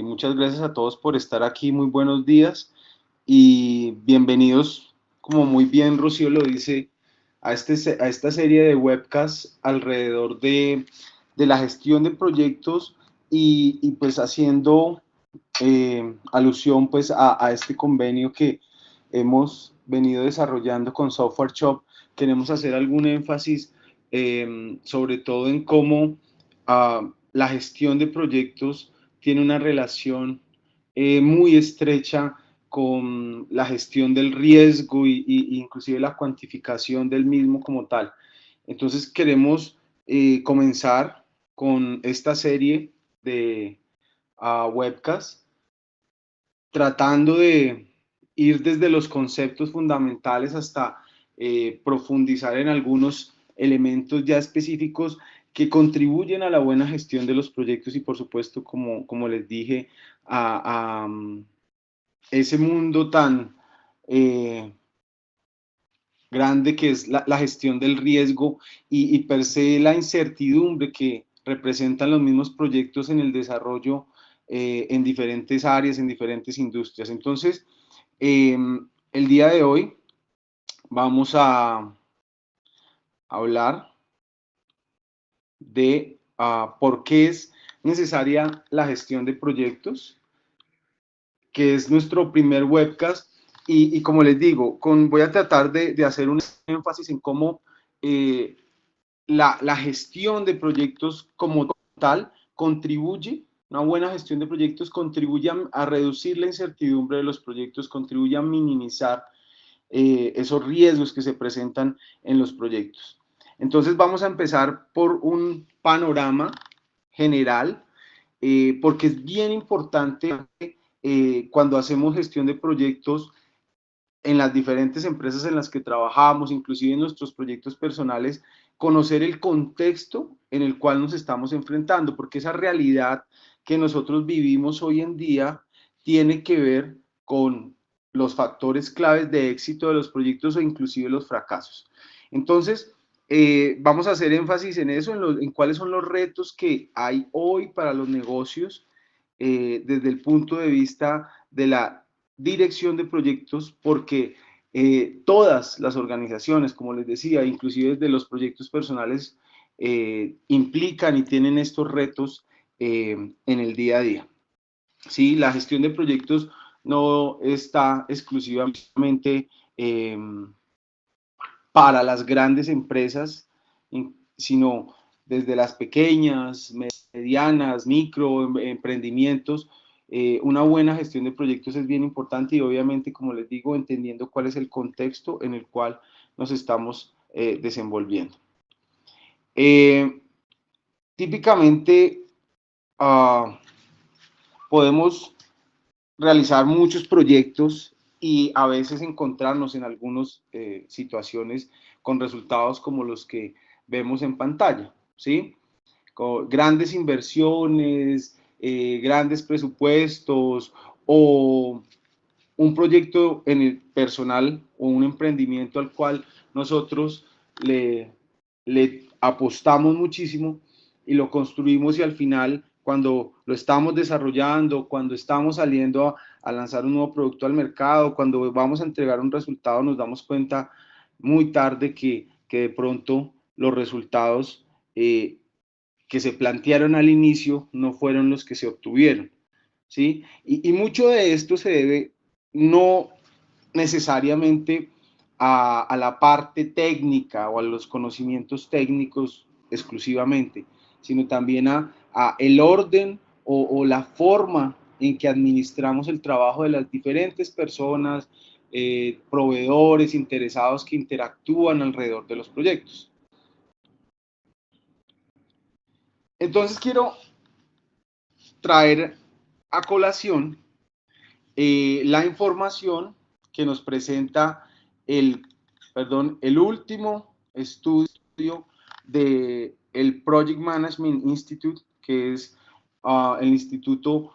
Muchas gracias a todos por estar aquí, muy buenos días y bienvenidos, como muy bien Rocío lo dice, a esta serie de webcasts alrededor de la gestión de proyectos y pues haciendo alusión pues a este convenio que hemos venido desarrollando con Software Shop. Queremos hacer algún énfasis sobre todo en cómo la gestión de proyectos tiene una relación muy estrecha con la gestión del riesgo y inclusive la cuantificación del mismo como tal. Entonces queremos comenzar con esta serie de webcasts tratando de ir desde los conceptos fundamentales hasta profundizar en algunos elementos ya específicos que contribuyen a la buena gestión de los proyectos y por supuesto, como les dije, a ese mundo tan eh, grande que es la gestión del riesgo y per se la incertidumbre que representan los mismos proyectos en el desarrollo en diferentes áreas, en diferentes industrias. Entonces, el día de hoy vamos a hablar de por qué es necesaria la gestión de proyectos, que es nuestro primer webcast. Y como les digo, voy a tratar de hacer un énfasis en cómo eh, la gestión de proyectos como tal contribuye, una buena gestión de proyectos contribuye a reducir la incertidumbre de los proyectos, contribuye a minimizar esos riesgos que se presentan en los proyectos. Entonces vamos a empezar por un panorama general, porque es bien importante cuando hacemos gestión de proyectos en las diferentes empresas en las que trabajamos, inclusive en nuestros proyectos personales, conocer el contexto en el cual nos estamos enfrentando, porque esa realidad que nosotros vivimos hoy en día tiene que ver con los factores claves de éxito de los proyectos o inclusive los fracasos. Entonces, vamos a hacer énfasis en eso, en cuáles son los retos que hay hoy para los negocios desde el punto de vista de la dirección de proyectos, porque todas las organizaciones, como les decía, inclusive desde los proyectos personales, implican y tienen estos retos en el día a día. Sí, la gestión de proyectos no está exclusivamente para las grandes empresas, sino desde las pequeñas, medianas, micro emprendimientos. Una buena gestión de proyectos es bien importante y obviamente, como les digo, entendiendo cuál es el contexto en el cual nos estamos desenvolviendo. Eh, Típicamente podemos realizar muchos proyectos y a veces encontrarnos en algunas situaciones con resultados como los que vemos en pantalla, ¿sí? Con grandes inversiones, grandes presupuestos o un proyecto en el personal o un emprendimiento al cual nosotros le apostamos muchísimo y lo construimos y al final cuando lo estamos desarrollando, cuando estamos saliendo a lanzar un nuevo producto al mercado, cuando vamos a entregar un resultado, nos damos cuenta muy tarde que de pronto los resultados que se plantearon al inicio no fueron los que se obtuvieron, ¿sí? Y mucho de esto se debe no necesariamente a la parte técnica o a los conocimientos técnicos exclusivamente, sino también a el orden o la forma en que administramos el trabajo de las diferentes personas, proveedores, interesados que interactúan alrededor de los proyectos. Entonces quiero traer a colación la información que nos presenta el último estudio del Project Management Institute, que es el instituto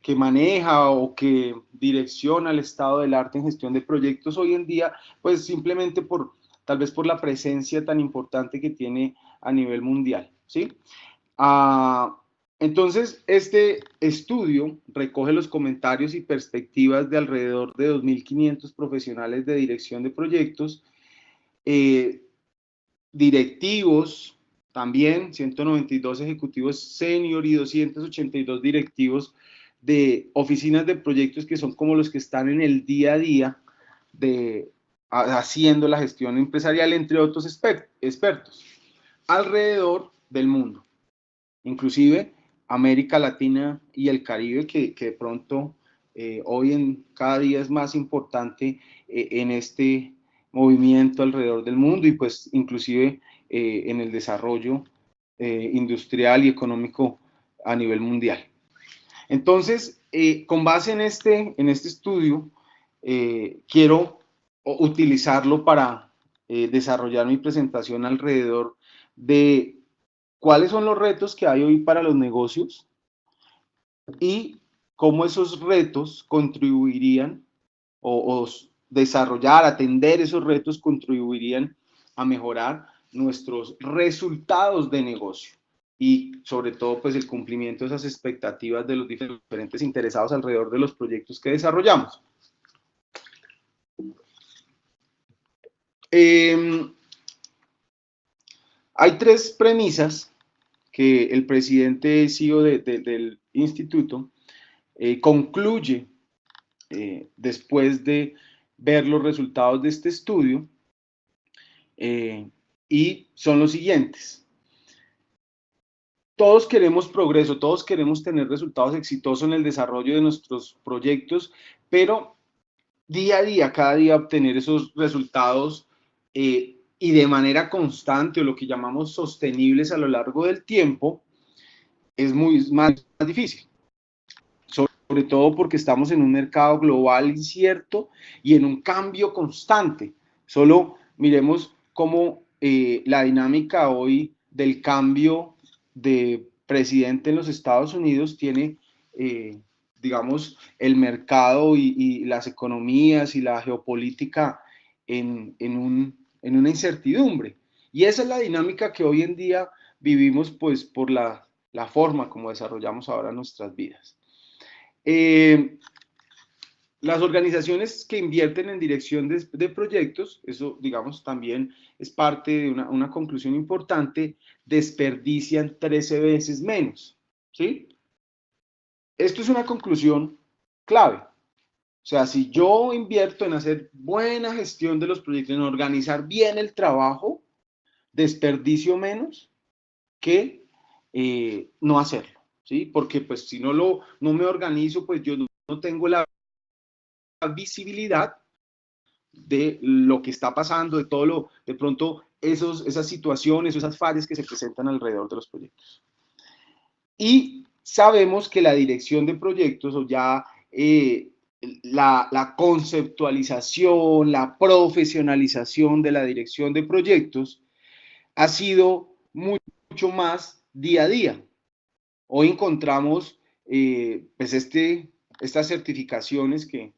que maneja o que direcciona el estado del arte en gestión de proyectos hoy en día, pues simplemente tal vez por la presencia tan importante que tiene a nivel mundial, ¿sí? Entonces, este estudio recoge los comentarios y perspectivas de alrededor de 2.500 profesionales de dirección de proyectos, eh, directivos, también 192 ejecutivos senior y 282 directivos de oficinas de proyectos que son como los que están en el día a día de haciendo la gestión empresarial, entre otros expertos, alrededor del mundo, inclusive América Latina y el Caribe, que de pronto hoy en cada día es más importante en este movimiento alrededor del mundo y pues inclusive en el desarrollo industrial y económico a nivel mundial. Entonces, con base en este estudio, quiero utilizarlo para desarrollar mi presentación alrededor de cuáles son los retos que hay hoy para los negocios y cómo esos retos contribuirían o desarrollar, atender esos retos contribuirían a mejorar nuestros resultados de negocio y sobre todo pues el cumplimiento de esas expectativas de los diferentes interesados alrededor de los proyectos que desarrollamos. Hay tres premisas que el presidente CEO del instituto concluye después de ver los resultados de este estudio y son los siguientes. Todos queremos progreso, todos queremos tener resultados exitosos en el desarrollo de nuestros proyectos, pero día a día, cada día obtener esos resultados y de manera constante o lo que llamamos sostenibles a lo largo del tiempo es más difícil. Sobre todo porque estamos en un mercado global incierto y en un cambio constante. Solo miremos cómo la dinámica hoy del cambio de presidente en los Estados Unidos tiene, digamos, el mercado y las economías y la geopolítica en una incertidumbre. Y esa es la dinámica que hoy en día vivimos, pues, por la forma como desarrollamos ahora nuestras vidas. Las organizaciones que invierten en dirección de proyectos, eso digamos también es parte de una conclusión importante, desperdician 13 veces menos, ¿sí? Esto es una conclusión clave. O sea, si yo invierto en hacer buena gestión de los proyectos, en organizar bien el trabajo, desperdicio menos que no hacerlo, ¿sí? Porque pues si no me organizo, pues yo no tengo la visibilidad de lo que está pasando, de todo de pronto esas situaciones, esas fallas que se presentan alrededor de los proyectos. Y sabemos que la dirección de proyectos o ya la conceptualización, la profesionalización de la dirección de proyectos ha sido mucho más día a día. Hoy encontramos pues estas certificaciones que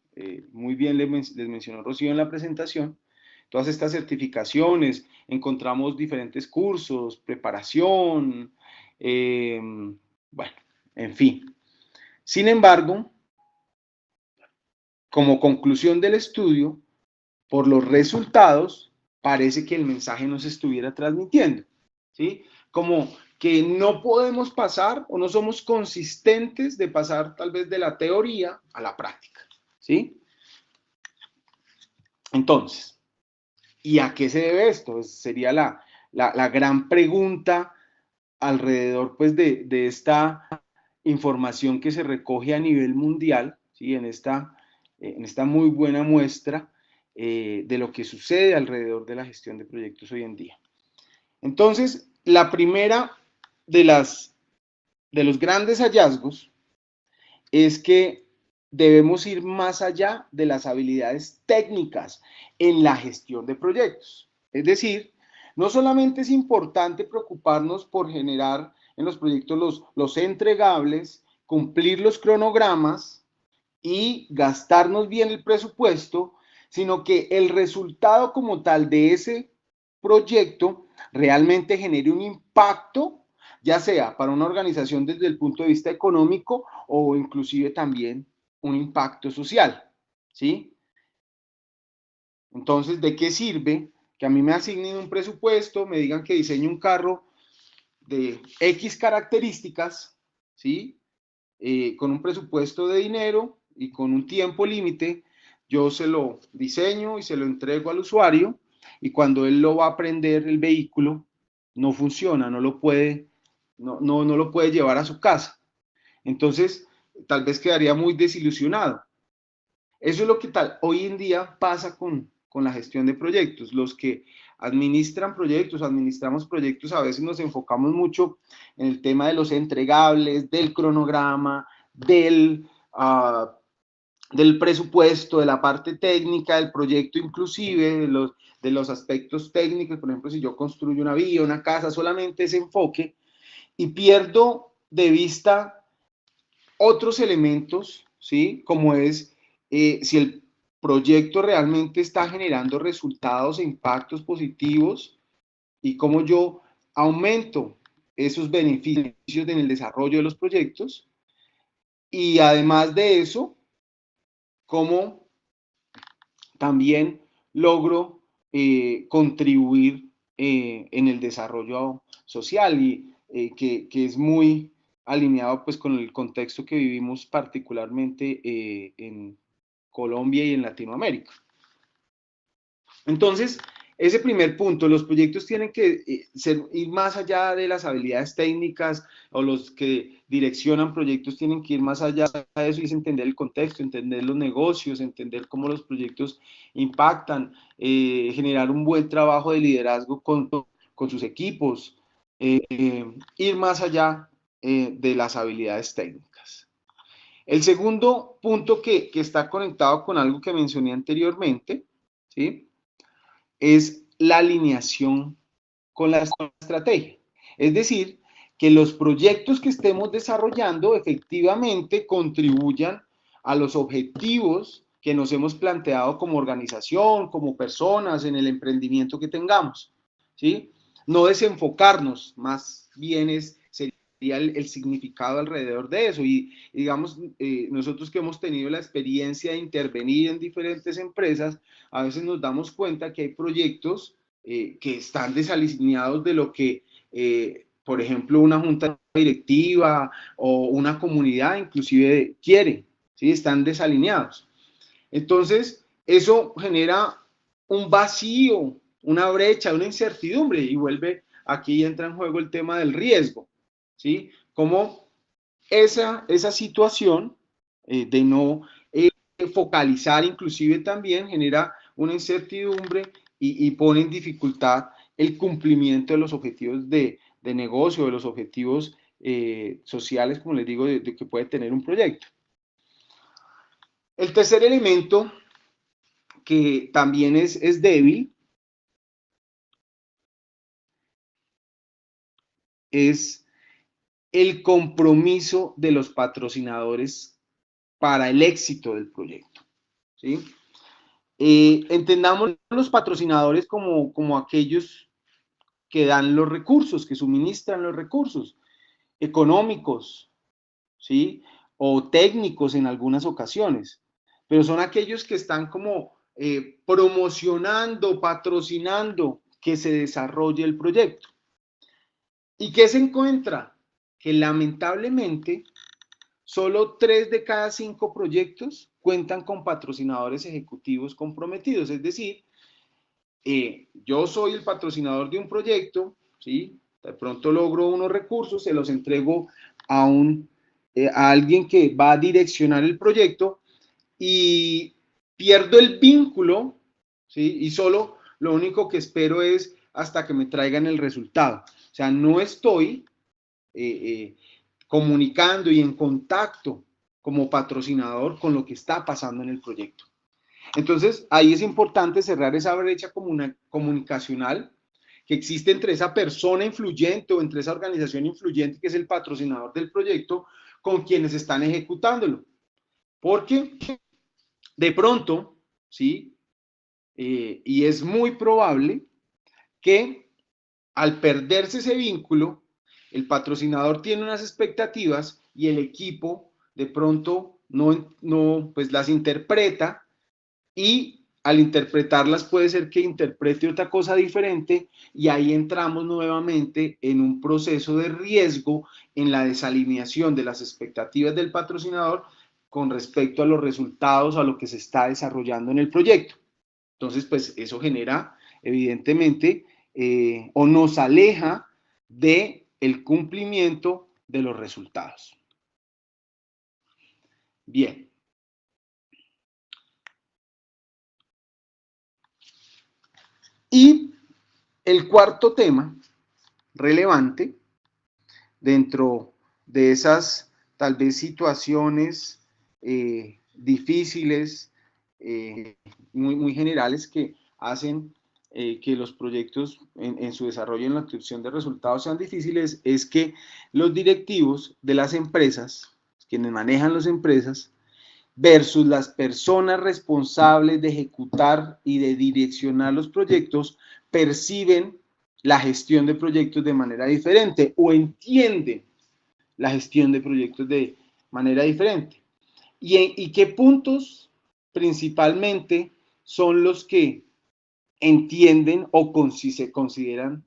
muy bien les mencionó Rocío en la presentación, todas estas certificaciones, encontramos diferentes cursos, preparación, bueno, en fin. Sin embargo, como conclusión del estudio, por los resultados, parece que el mensaje no se estuviera transmitiendo, ¿sí? Como que no podemos pasar o no somos consistentes de pasar tal vez de la teoría a la práctica, ¿sí? Entonces, ¿y a qué se debe esto? Sería la gran pregunta alrededor pues de esta información que se recoge a nivel mundial, ¿sí? En esta muy buena muestra de lo que sucede alrededor de la gestión de proyectos hoy en día. Entonces, la primera de los grandes hallazgos es que debemos ir más allá de las habilidades técnicas en la gestión de proyectos. Es decir, no solamente es importante preocuparnos por generar en los proyectos los entregables, cumplir los cronogramas y gastarnos bien el presupuesto, sino que el resultado como tal de ese proyecto realmente genere un impacto ya sea para una organización desde el punto de vista económico o inclusive también un impacto social, ¿sí? Entonces, ¿de qué sirve que a mí me asignen un presupuesto, me digan que diseñe un carro de X características, ¿sí? Con un presupuesto de dinero y con un tiempo límite, yo se lo diseño y se lo entrego al usuario y cuando él lo va a prender el vehículo, no funciona, no lo puede llevar a su casa. Entonces, tal vez quedaría muy desilusionado. Eso es lo que tal hoy en día pasa con la gestión de proyectos. Los que administran proyectos, administramos proyectos, a veces nos enfocamos mucho en el tema de los entregables, del cronograma, del presupuesto, de la parte técnica del proyecto, inclusive de los aspectos técnicos. Por ejemplo, si yo construyo una vía, una casa, solamente ese enfoque y pierdo de vista otros elementos, ¿sí? Como es si el proyecto realmente está generando resultados e impactos positivos y cómo yo aumento esos beneficios en el desarrollo de los proyectos y además de eso, cómo también logro contribuir en el desarrollo social y que es muy alineado pues con el contexto que vivimos particularmente en Colombia y en Latinoamérica. Entonces, ese primer punto, los proyectos tienen que ir más allá de las habilidades técnicas o los que direccionan proyectos tienen que ir más allá de eso y es entender el contexto, entender los negocios, entender cómo los proyectos impactan, generar un buen trabajo de liderazgo con sus equipos, ir más allá de las habilidades técnicas. El segundo punto que está conectado con algo que mencioné anteriormente, ¿sí? Es la alineación con la estrategia. Es decir, que los proyectos que estemos desarrollando efectivamente contribuyan a los objetivos que nos hemos planteado como organización, como personas, en el emprendimiento que tengamos, ¿sí? No desenfocarnos, más bien sería el significado alrededor de eso. Y digamos, nosotros que hemos tenido la experiencia de intervenir en diferentes empresas, a veces nos damos cuenta que hay proyectos que están desalineados de lo que, por ejemplo, una junta directiva o una comunidad inclusive quiere, ¿sí? Están desalineados. Entonces, eso genera un vacío, una brecha, una incertidumbre y vuelve, aquí entra en juego el tema del riesgo, ¿sí? Como esa situación de no focalizar inclusive también genera una incertidumbre y pone en dificultad el cumplimiento de los objetivos de negocio, de los objetivos sociales, como les digo, de que puede tener un proyecto. El tercer elemento que también es débil es el compromiso de los patrocinadores para el éxito del proyecto, ¿sí? Entendamos los patrocinadores como aquellos que dan los recursos, que suministran los recursos económicos, ¿sí? O técnicos en algunas ocasiones, pero son aquellos que están como promocionando, patrocinando que se desarrolle el proyecto. ¿Y qué se encuentra? Que lamentablemente solo 3 de cada 5 proyectos cuentan con patrocinadores ejecutivos comprometidos, es decir, yo soy el patrocinador de un proyecto, ¿sí? De pronto logro unos recursos, se los entrego a, a alguien que va a direccionar el proyecto y pierdo el vínculo, ¿sí? Y solo lo único que espero es hasta que me traigan el resultado. O sea, no estoy comunicando y en contacto como patrocinador con lo que está pasando en el proyecto. Entonces, ahí es importante cerrar esa brecha comunicacional que existe entre esa persona influyente o entre esa organización influyente que es el patrocinador del proyecto con quienes están ejecutándolo. Porque de pronto, ¿sí? Y es muy probable que al perderse ese vínculo, el patrocinador tiene unas expectativas y el equipo de pronto no pues las interpreta, y al interpretarlas puede ser que interprete otra cosa diferente, y ahí entramos nuevamente en un proceso de riesgo en la desalineación de las expectativas del patrocinador con respecto a los resultados, a lo que se está desarrollando en el proyecto. Entonces, pues eso genera, evidentemente, o nos aleja de el cumplimiento de los resultados. Bien. Y el cuarto tema relevante dentro de esas tal vez situaciones difíciles, muy generales, que hacen que los proyectos en su desarrollo y en la obtención de resultados sean difíciles, es que los directivos de las empresas, quienes manejan las empresas, versus las personas responsables de ejecutar y de direccionar los proyectos, perciben la gestión de proyectos de manera diferente o entienden la gestión de proyectos de manera diferente. ¿Y qué puntos principalmente son los que entienden o se consideran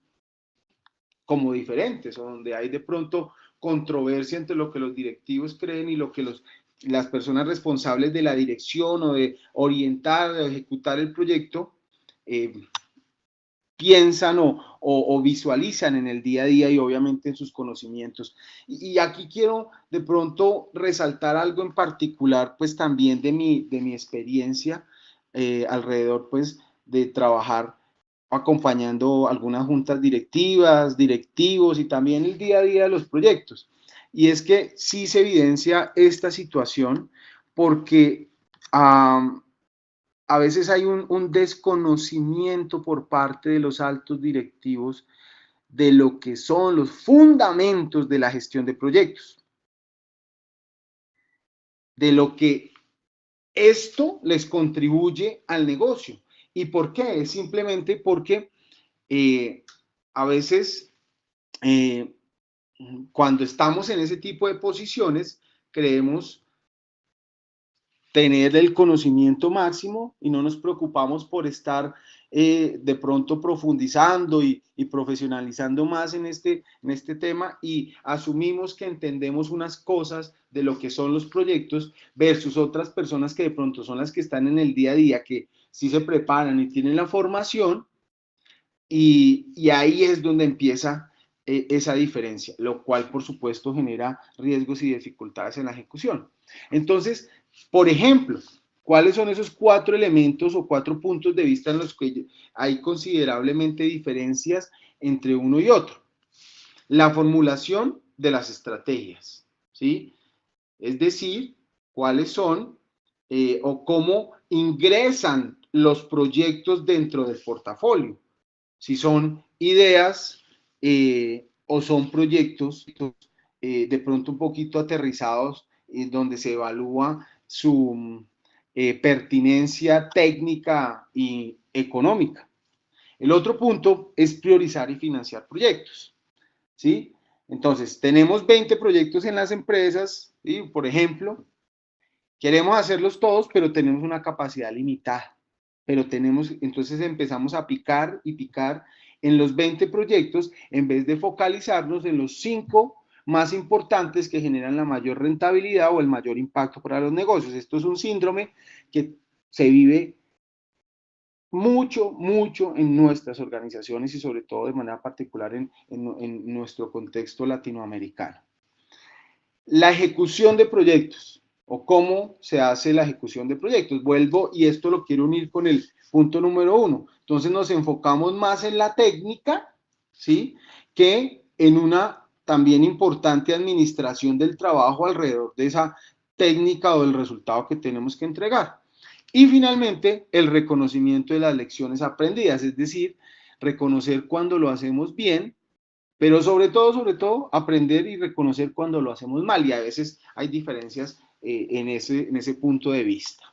como diferentes, o donde hay de pronto controversia entre lo que los directivos creen y lo que las personas responsables de la dirección o de orientar o ejecutar el proyecto piensan o visualizan en el día a día y obviamente en sus conocimientos? Y aquí quiero de pronto resaltar algo en particular, pues también de mi experiencia alrededor pues de trabajar acompañando algunas juntas directivas, directivos y también el día a día de los proyectos. Y es que sí se evidencia esta situación porque a veces hay un desconocimiento por parte de los altos directivos de lo que son los fundamentos de la gestión de proyectos, de lo que esto les contribuye al negocio. ¿Y por qué? Es simplemente porque a veces cuando estamos en ese tipo de posiciones creemos tener el conocimiento máximo y no nos preocupamos por estar de pronto profundizando y profesionalizando más en este tema, y asumimos que entendemos unas cosas de lo que son los proyectos versus otras personas que de pronto son las que están en el día a día, que sí se preparan y tienen la formación, y ahí es donde empieza esa diferencia, lo cual por supuesto genera riesgos y dificultades en la ejecución. Entonces, por ejemplo, ¿cuáles son esos 4 elementos o 4 puntos de vista en los que hay considerablemente diferencias entre uno y otro? La formulación de las estrategias, ¿sí? Es decir, cuáles son o cómo ingresan los proyectos dentro del portafolio. Si son ideas o son proyectos de pronto un poquito aterrizados, donde se evalúa su pertinencia técnica y económica. El otro punto es priorizar y financiar proyectos, ¿sí? Entonces, tenemos 20 proyectos en las empresas, ¿sí? Por ejemplo, queremos hacerlos todos, pero tenemos una capacidad limitada. Pero entonces empezamos a picar y picar en los 20 proyectos en vez de focalizarnos en los 5 más importantes que generan la mayor rentabilidad o el mayor impacto para los negocios. Esto es un síndrome que se vive mucho en nuestras organizaciones y sobre todo de manera particular en nuestro contexto latinoamericano. La ejecución de proyectos o cómo se hace la ejecución de proyectos. Vuelvo y esto lo quiero unir con el punto número 1. Entonces nos enfocamos más en la técnica, ¿sí? Que en una también importante administración del trabajo alrededor de esa técnica o del resultado que tenemos que entregar. Y finalmente, el reconocimiento de las lecciones aprendidas, es decir, reconocer cuando lo hacemos bien, pero sobre todo, aprender y reconocer cuando lo hacemos mal, y a veces hay diferencias en ese punto de vista.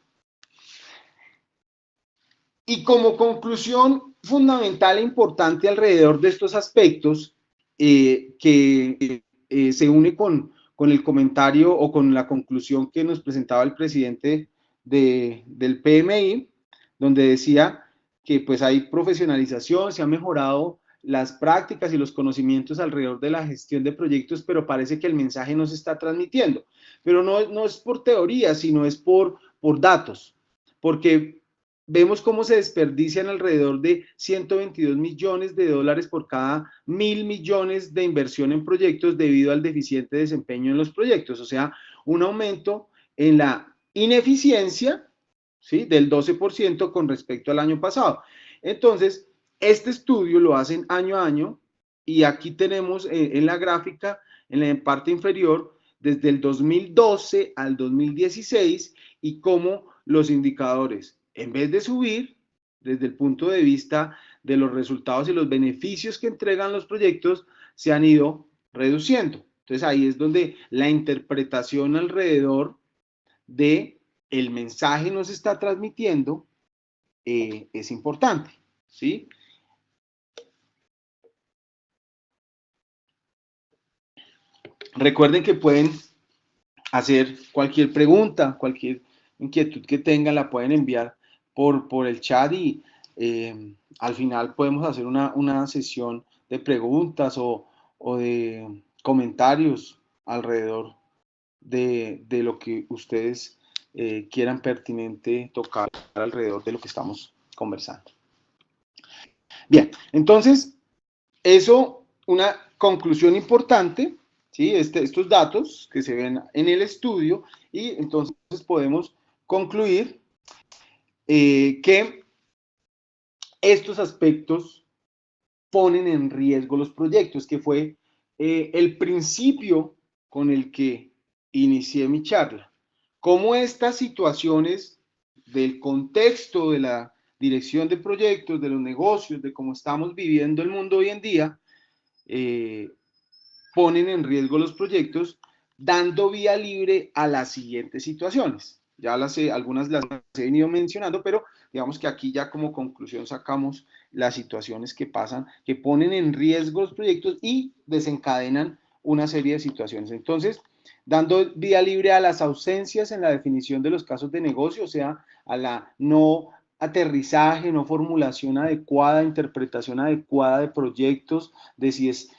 Y como conclusión fundamental e importante alrededor de estos aspectos, que se une con el comentario o con la conclusión que nos presentaba el presidente del PMI, donde decía que pues hay profesionalización, se han mejorado las prácticas y los conocimientos alrededor de la gestión de proyectos, pero parece que el mensaje no se está transmitiendo. Pero no es por teoría, sino es por datos, porque vemos cómo se desperdician alrededor de 122 millones de dólares por cada 1.000 millones de inversión en proyectos debido al deficiente desempeño en los proyectos, o sea, un aumento en la ineficiencia, ¿sí?, del 12% con respecto al año pasado. Entonces, este estudio lo hacen año a año y aquí tenemos en la gráfica, en la parte inferior, desde el 2012 al 2016 y cómo los indicadores, en vez de subir, desde el punto de vista de los resultados y los beneficios que entregan los proyectos, se han ido reduciendo. Entonces ahí es donde la interpretación alrededor de el mensaje nos está transmitiendo es importante, ¿sí? Recuerden que pueden hacer cualquier pregunta, cualquier inquietud que tengan, la pueden enviar por el chat y al final podemos hacer una sesión de preguntas o de comentarios alrededor de lo que ustedes quieran pertinente tocar alrededor de lo que estamos conversando. Bien, entonces, eso, una conclusión importante, ¿sí? Estos datos que se ven en el estudio, y entonces podemos concluir que estos aspectos ponen en riesgo los proyectos, que fue el principio con el que inicié mi charla. Cómo estas situaciones del contexto de la dirección de proyectos, de los negocios, de cómo estamos viviendo el mundo hoy en día, ponen en riesgo los proyectos, dando vía libre a las siguientes situaciones. Ya algunas las he venido mencionando, pero digamos que aquí ya como conclusión sacamos las situaciones que pasan, que ponen en riesgo los proyectos y desencadenan una serie de situaciones. Entonces, dando vía libre a las ausencias en la definición de los casos de negocio, o sea, a la no aterrizaje, no formulación adecuada, interpretación adecuada de proyectos, de si es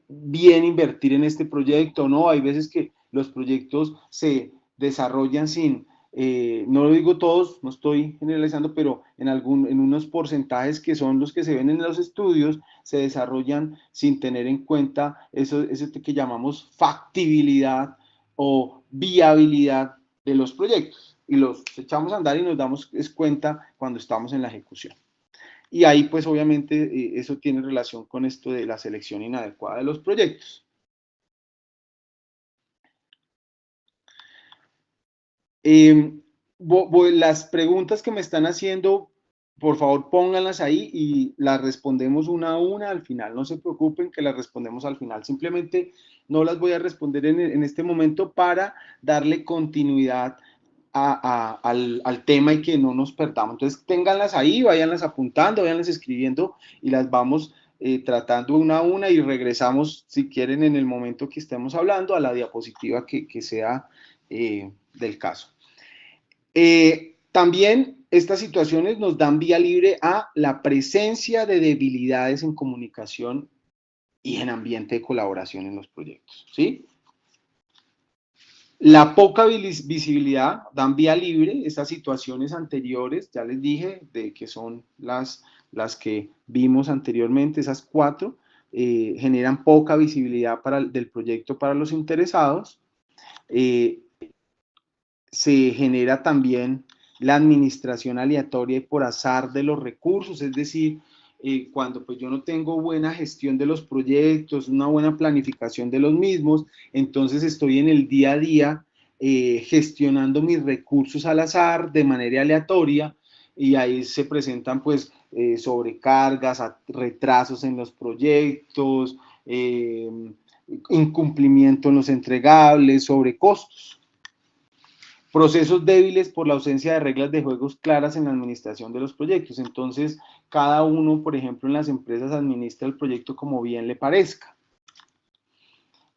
bien invertir en este proyecto, ¿no? Hay veces que los proyectos se desarrollan sin, no lo digo todos, no estoy generalizando, pero en unos porcentajes que son los que se ven en los estudios, se desarrollan sin tener en cuenta eso que llamamos factibilidad o viabilidad de los proyectos. Y los echamos a andar y nos damos cuenta cuando estamos en la ejecución. Y ahí, pues, obviamente, eso tiene relación con esto de la selección inadecuada de los proyectos. Las preguntas que me están haciendo, por favor, pónganlas ahí y las respondemos una a una al final. No se preocupen que las respondemos al final. Simplemente no las voy a responder en este momento para darle continuidad al tema y que no nos perdamos. Entonces, ténganlas ahí, váyanlas apuntando, váyanlas escribiendo y las vamos tratando una a una y regresamos, si quieren, en el momento que estemos hablando, a la diapositiva que sea del caso. También estas situaciones nos dan vía libre a la presencia de debilidades en comunicación y en ambiente de colaboración en los proyectos, ¿sí? La poca visibilidad dan vía libre, estas situaciones anteriores, ya les dije, de que son las que vimos anteriormente, esas 4, generan poca visibilidad del proyecto para los interesados. Se genera también la administración aleatoria y por azar de los recursos, es decir, cuando pues yo no tengo buena gestión de los proyectos, una buena planificación de los mismos, entonces estoy en el día a día gestionando mis recursos al azar de manera aleatoria y ahí se presentan pues sobrecargas, retrasos en los proyectos, incumplimiento en los entregables, sobrecostos. Procesos débiles por la ausencia de reglas de juegos claras en la administración de los proyectos. Entonces, cada uno, por ejemplo, en las empresas administra el proyecto como bien le parezca.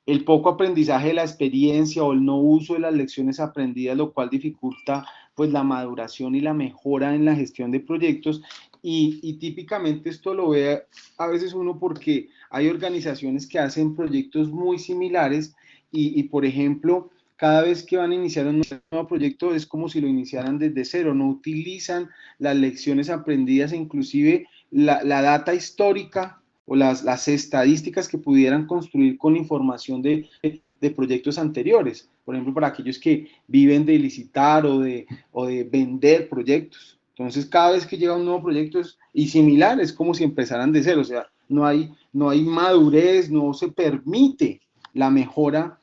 El poco aprendizaje de la experiencia o el no uso de las lecciones aprendidas, lo cual dificulta pues la maduración y la mejora en la gestión de proyectos. Y típicamente esto lo ve a veces uno porque hay organizaciones que hacen proyectos muy similares y por ejemplo, cada vez que van a iniciar un nuevo proyecto es como si lo iniciaran desde cero, no utilizan las lecciones aprendidas e inclusive la data histórica o las estadísticas que pudieran construir con información de proyectos anteriores, por ejemplo, para aquellos que viven de licitar o de vender proyectos. Entonces, cada vez que llega un nuevo proyecto y similar, es como si empezaran de cero, o sea, no hay madurez, no se permite la mejora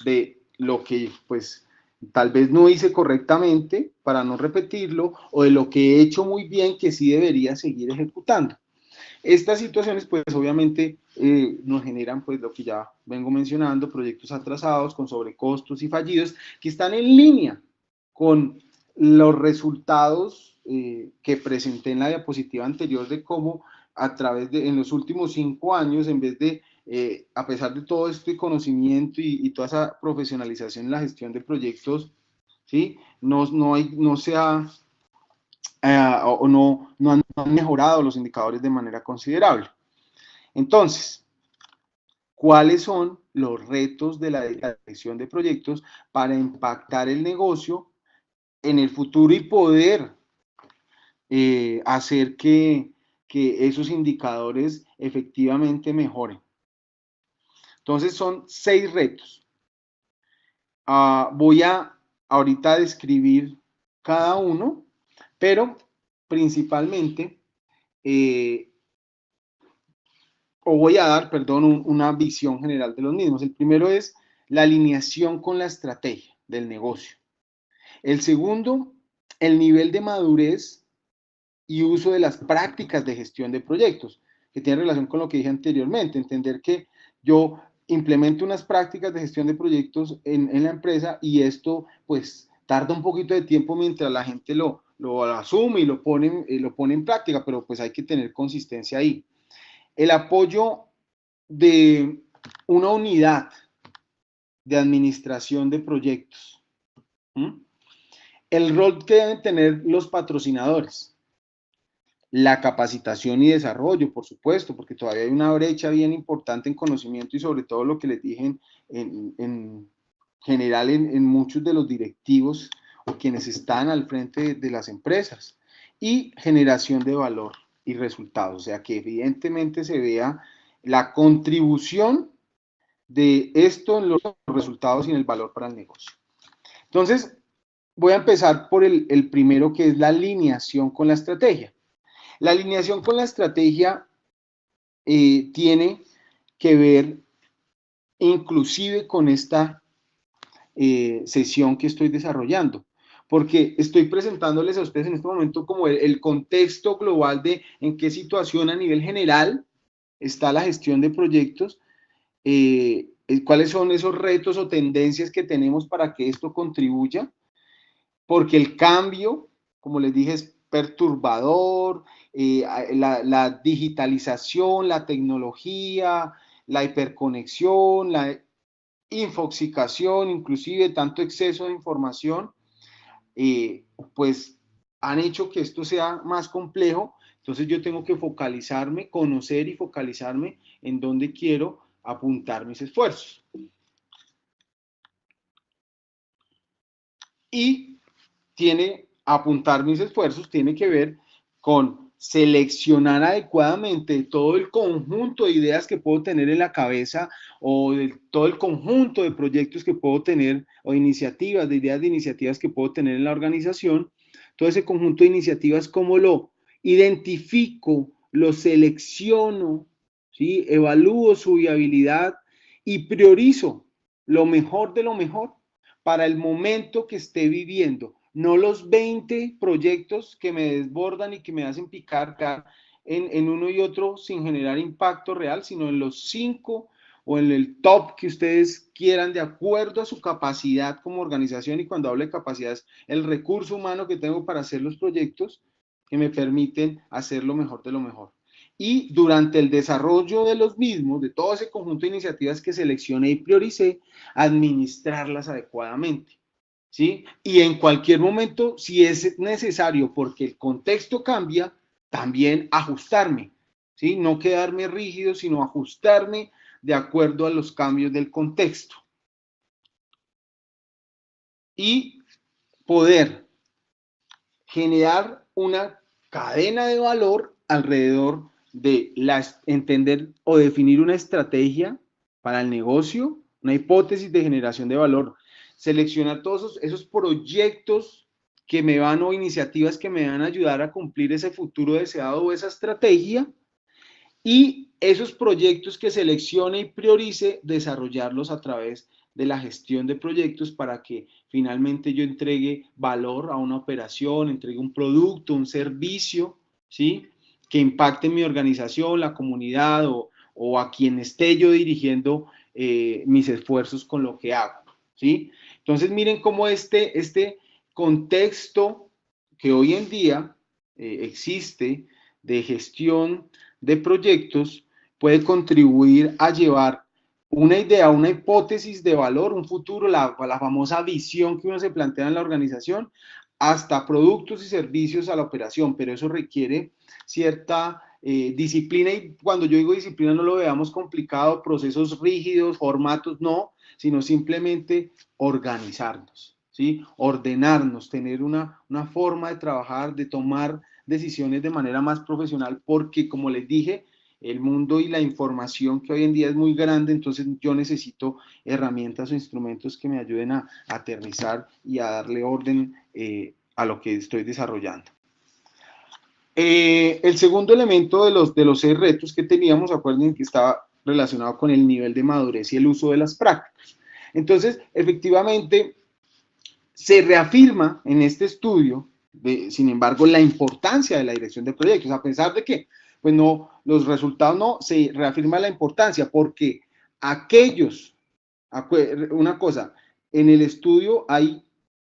de lo que, pues, tal vez no hice correctamente para no repetirlo, o de lo que he hecho muy bien que sí debería seguir ejecutando. Estas situaciones, pues obviamente nos generan, pues lo que ya vengo mencionando, proyectos atrasados con sobrecostos y fallidos que están en línea con los resultados que presenté en la diapositiva anterior de cómo a través de, en los últimos 5 años, en vez de, a pesar de todo este conocimiento y toda esa profesionalización en la gestión de proyectos, ¿sí? No se ha o no han mejorado los indicadores de manera considerable. Entonces, ¿cuáles son los retos de la dirección de proyectos para impactar el negocio en el futuro y poder hacer que esos indicadores efectivamente mejoren? Entonces, son 6 retos. Voy a ahorita describir cada uno, pero principalmente o voy a dar, perdón, una visión general de los mismos. El primero es la alineación con la estrategia del negocio. El segundo, el nivel de madurez y uso de las prácticas de gestión de proyectos, que tiene relación con lo que dije anteriormente, entender que yo implemento unas prácticas de gestión de proyectos en la empresa y esto pues tarda un poquito de tiempo mientras la gente lo asume y lo pone en práctica, pero pues hay que tener consistencia ahí. El apoyo de una unidad de administración de proyectos. ¿Mm? El rol que deben tener los patrocinadores. La capacitación y desarrollo, por supuesto, porque todavía hay una brecha bien importante en conocimiento y sobre todo lo que les dije en general en muchos de los directivos o quienes están al frente de las empresas. Y generación de valor y resultados, o sea, que evidentemente se vea la contribución de esto en los resultados y en el valor para el negocio. Entonces, voy a empezar por el primero, que es la alineación con la estrategia. La alineación con la estrategia tiene que ver inclusive con esta sesión que estoy desarrollando, porque estoy presentándoles a ustedes en este momento como el contexto global de en qué situación a nivel general está la gestión de proyectos, cuáles son esos retos o tendencias que tenemos para que esto contribuya, porque el cambio, como les dije, es perturbador, la digitalización, la tecnología, la hiperconexión, la infoxicación, inclusive tanto exceso de información, pues han hecho que esto sea más complejo. Entonces yo tengo que focalizarme, conocer y focalizarme en dónde quiero apuntar mis esfuerzos. Y apuntar mis esfuerzos tiene que ver con seleccionar adecuadamente todo el conjunto de ideas que puedo tener en la cabeza o de todo el conjunto de proyectos que puedo tener o iniciativas, de ideas de iniciativas que puedo tener en la organización. Todo ese conjunto de iniciativas, ¿cómo lo identifico, lo selecciono, ¿sí? Evalúo su viabilidad y priorizo lo mejor de lo mejor para el momento que esté viviendo? No los 20 proyectos que me desbordan y que me hacen picar en uno y otro sin generar impacto real, sino en los 5 o en el top que ustedes quieran de acuerdo a su capacidad como organización. Y cuando hablo de capacidad es el recurso humano que tengo para hacer los proyectos, que me permiten hacer lo mejor de lo mejor. Y durante el desarrollo de los mismos, de todo ese conjunto de iniciativas que seleccioné y prioricé, administrarlas adecuadamente. ¿Sí? Y en cualquier momento, si es necesario, porque el contexto cambia, también ajustarme, ¿sí? No quedarme rígido, sino ajustarme de acuerdo a los cambios del contexto. Y poder generar una cadena de valor alrededor de entender o definir una estrategia para el negocio, una hipótesis de generación de valor, seleccionar todos esos proyectos que me van o iniciativas que me van a ayudar a cumplir ese futuro deseado o esa estrategia, y esos proyectos que seleccione y priorice, desarrollarlos a través de la gestión de proyectos para que finalmente yo entregue valor a una operación, entregue un producto, un servicio, ¿sí? Que impacte en mi organización, la comunidad o a quien esté yo dirigiendo mis esfuerzos con lo que hago, ¿sí? Entonces miren cómo este contexto que hoy en día existe de gestión de proyectos puede contribuir a llevar una idea, una hipótesis de valor, un futuro, la famosa visión que uno se plantea en la organización, hasta productos y servicios a la operación, pero eso requiere cierta disciplina, y cuando yo digo disciplina no lo veamos complicado, procesos rígidos, formatos, no, sino simplemente organizarnos, ¿sí? Ordenarnos, tener una forma de trabajar, de tomar decisiones de manera más profesional, porque como les dije, el mundo y la información que hoy en día es muy grande, entonces yo necesito herramientas o instrumentos que me ayuden a aterrizar y a darle orden a lo que estoy desarrollando. El segundo elemento de los 6 retos que teníamos, acuérdense que estaba relacionado con el nivel de madurez y el uso de las prácticas. Entonces, efectivamente, se reafirma en este estudio, sin embargo, la importancia de la dirección de proyectos, a pesar de que, pues no, los resultados no, se reafirma la importancia, porque aquellos, una cosa, en el estudio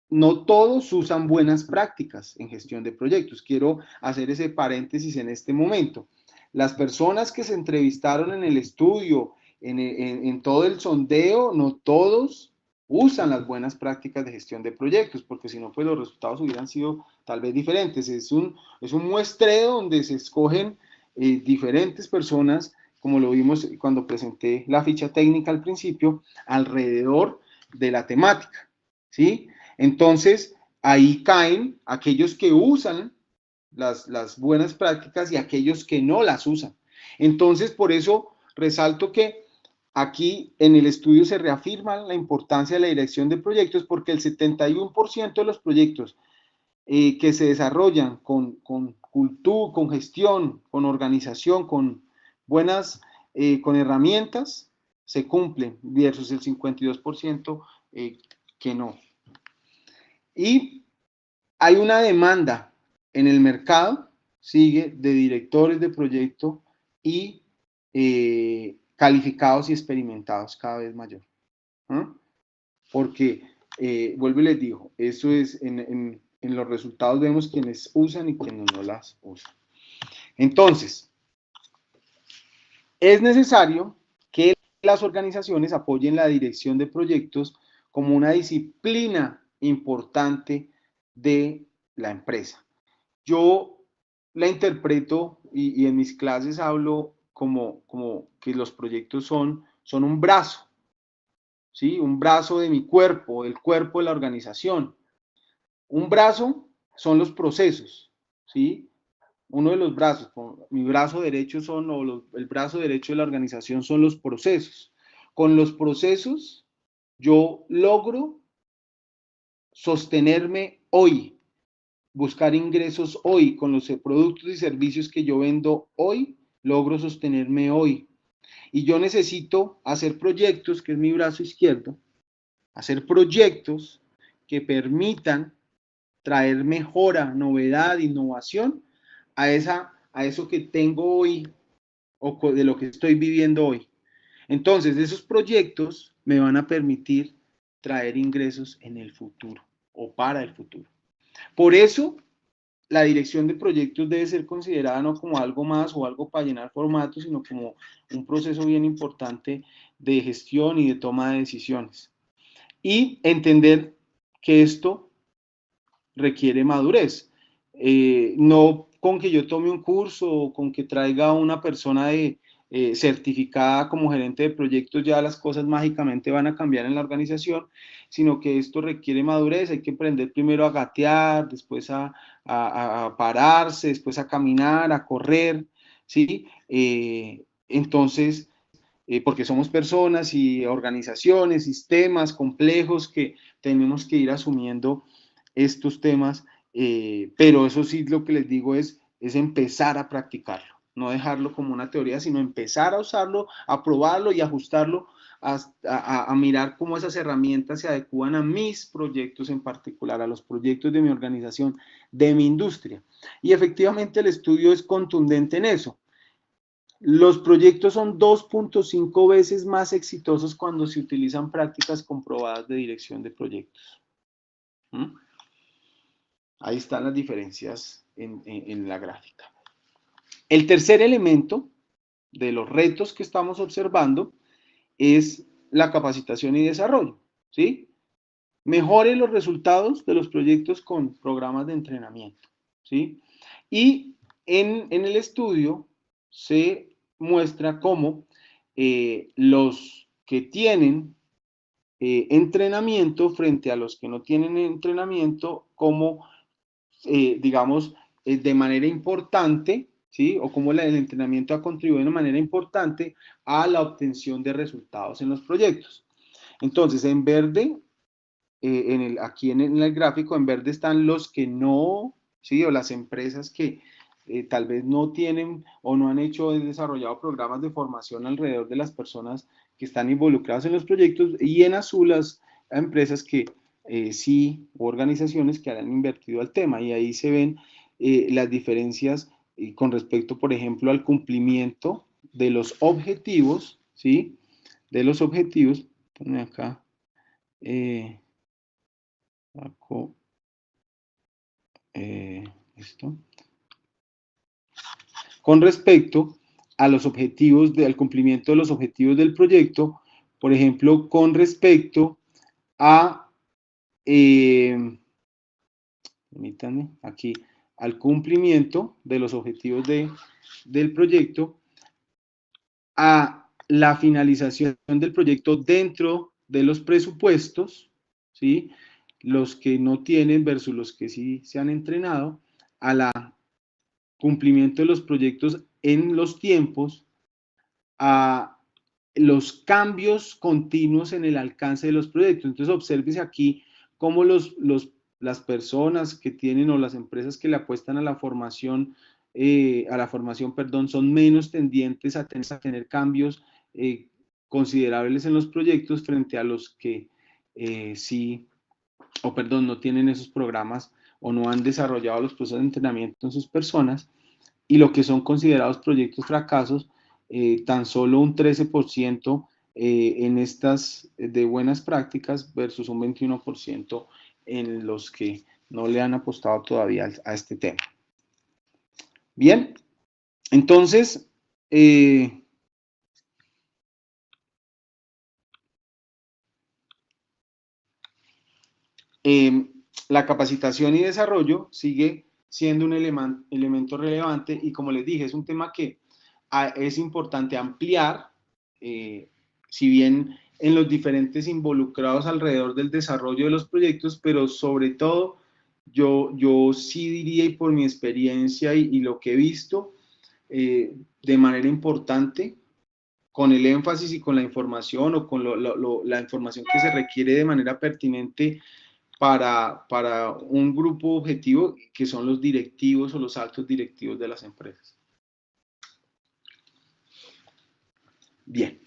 no todos usan buenas prácticas en gestión de proyectos. Quiero hacer ese paréntesis en este momento. Las personas que se entrevistaron en el estudio, en todo el sondeo, no todos usan las buenas prácticas de gestión de proyectos, porque si no, pues los resultados hubieran sido tal vez diferentes. Es un muestreo donde se escogen diferentes personas, como lo vimos cuando presenté la ficha técnica al principio, alrededor de la temática, ¿sí? Entonces, ahí caen aquellos que usan las buenas prácticas y aquellos que no las usan. Entonces, por eso resalto que aquí en el estudio se reafirma la importancia de la dirección de proyectos, porque el 71% de los proyectos que se desarrollan con cultura, con gestión, con organización, con buenas, con herramientas, se cumplen, versus el 52% que no. Y hay una demanda en el mercado, sigue, de directores de proyecto y calificados y experimentados cada vez mayor. ¿No? Porque, vuelvo y les digo, eso es, en los resultados vemos quienes usan y quienes no las usan. Entonces, es necesario que las organizaciones apoyen la dirección de proyectos como una disciplina importante de la empresa. Yo la interpreto y en mis clases hablo como que los proyectos son un brazo, ¿sí? Un brazo de mi cuerpo, del cuerpo de la organización. Un brazo son los procesos, ¿sí? Uno de los brazos, mi brazo derecho el brazo derecho de la organización son los procesos. Con los procesos yo logro sostenerme hoy, buscar ingresos hoy, con los productos y servicios que yo vendo hoy, logro sostenerme hoy. Y yo necesito hacer proyectos, que es mi brazo izquierdo, hacer proyectos que permitan traer mejora, novedad, innovación a eso que tengo hoy o de lo que estoy viviendo hoy. Entonces, esos proyectos me van a permitir traer ingresos en el futuro o para el futuro. Por eso, la dirección de proyectos debe ser considerada no como algo más o algo para llenar formatos, sino como un proceso bien importante de gestión y de toma de decisiones. Y entender que esto requiere madurez. No con que yo tome un curso o con que traiga una persona certificada como gerente de proyectos, ya las cosas mágicamente van a cambiar en la organización, sino que esto requiere madurez. Hay que aprender primero a gatear, después a pararse, después a caminar, a correr, ¿sí? Entonces, porque somos personas y organizaciones, sistemas complejos que tenemos que ir asumiendo estos temas, pero eso sí lo que les digo es empezar a practicarlo, no dejarlo como una teoría, sino empezar a usarlo, a probarlo y ajustarlo a mirar cómo esas herramientas se adecúan a mis proyectos en particular, a los proyectos de mi organización, de mi industria. Y efectivamente el estudio es contundente en eso. Los proyectos son 2.5 veces más exitosos cuando se utilizan prácticas comprobadas de dirección de proyectos. ¿Mm? Ahí están las diferencias en la gráfica. El tercer elemento de los retos que estamos observando es la capacitación y desarrollo, ¿sí? Mejore los resultados de los proyectos con programas de entrenamiento, ¿sí? Y en el estudio se muestra cómo los que tienen entrenamiento frente a los que no tienen entrenamiento, como digamos, de manera importante, ¿sí? O cómo el entrenamiento ha contribuido de manera importante a la obtención de resultados en los proyectos. Entonces, en verde, aquí en el gráfico, en verde están los que no, ¿sí? O las empresas que tal vez no tienen o no han hecho o desarrollado programas de formación alrededor de las personas que están involucradas en los proyectos, y en azul las empresas que sí, o organizaciones que han invertido al tema, y ahí se ven las diferencias con respecto, por ejemplo, al cumplimiento de los objetivos, ¿sí? De los objetivos, ponme acá, saco esto, con respecto a los objetivos, al cumplimiento de los objetivos del proyecto, por ejemplo, con respecto a, permítanme, aquí, al cumplimiento de los objetivos del proyecto, a la finalización del proyecto dentro de los presupuestos, ¿sí? Los que no tienen versus los que sí se han entrenado, a la cumplimiento de los proyectos en los tiempos, a los cambios continuos en el alcance de los proyectos. Entonces, obsérvese aquí cómo las personas que tienen o las empresas que le apuestan a la formación, perdón, son menos tendientes a tener cambios considerables en los proyectos frente a los que sí, o perdón, no tienen esos programas o no han desarrollado los procesos de entrenamiento en sus personas, y lo que son considerados proyectos fracasos, tan solo un 13% en estas de buenas prácticas versus un 21% en los que no le han apostado todavía a este tema. Bien, entonces, la capacitación y desarrollo sigue siendo un elemento relevante, y como les dije, es un tema que es importante ampliar, si bien en los diferentes involucrados alrededor del desarrollo de los proyectos, pero sobre todo yo sí diría, y por mi experiencia y lo que he visto, de manera importante, con el énfasis y con la información o con la información que se requiere de manera pertinente para un grupo objetivo, que son los directivos o los altos directivos de las empresas. Bien.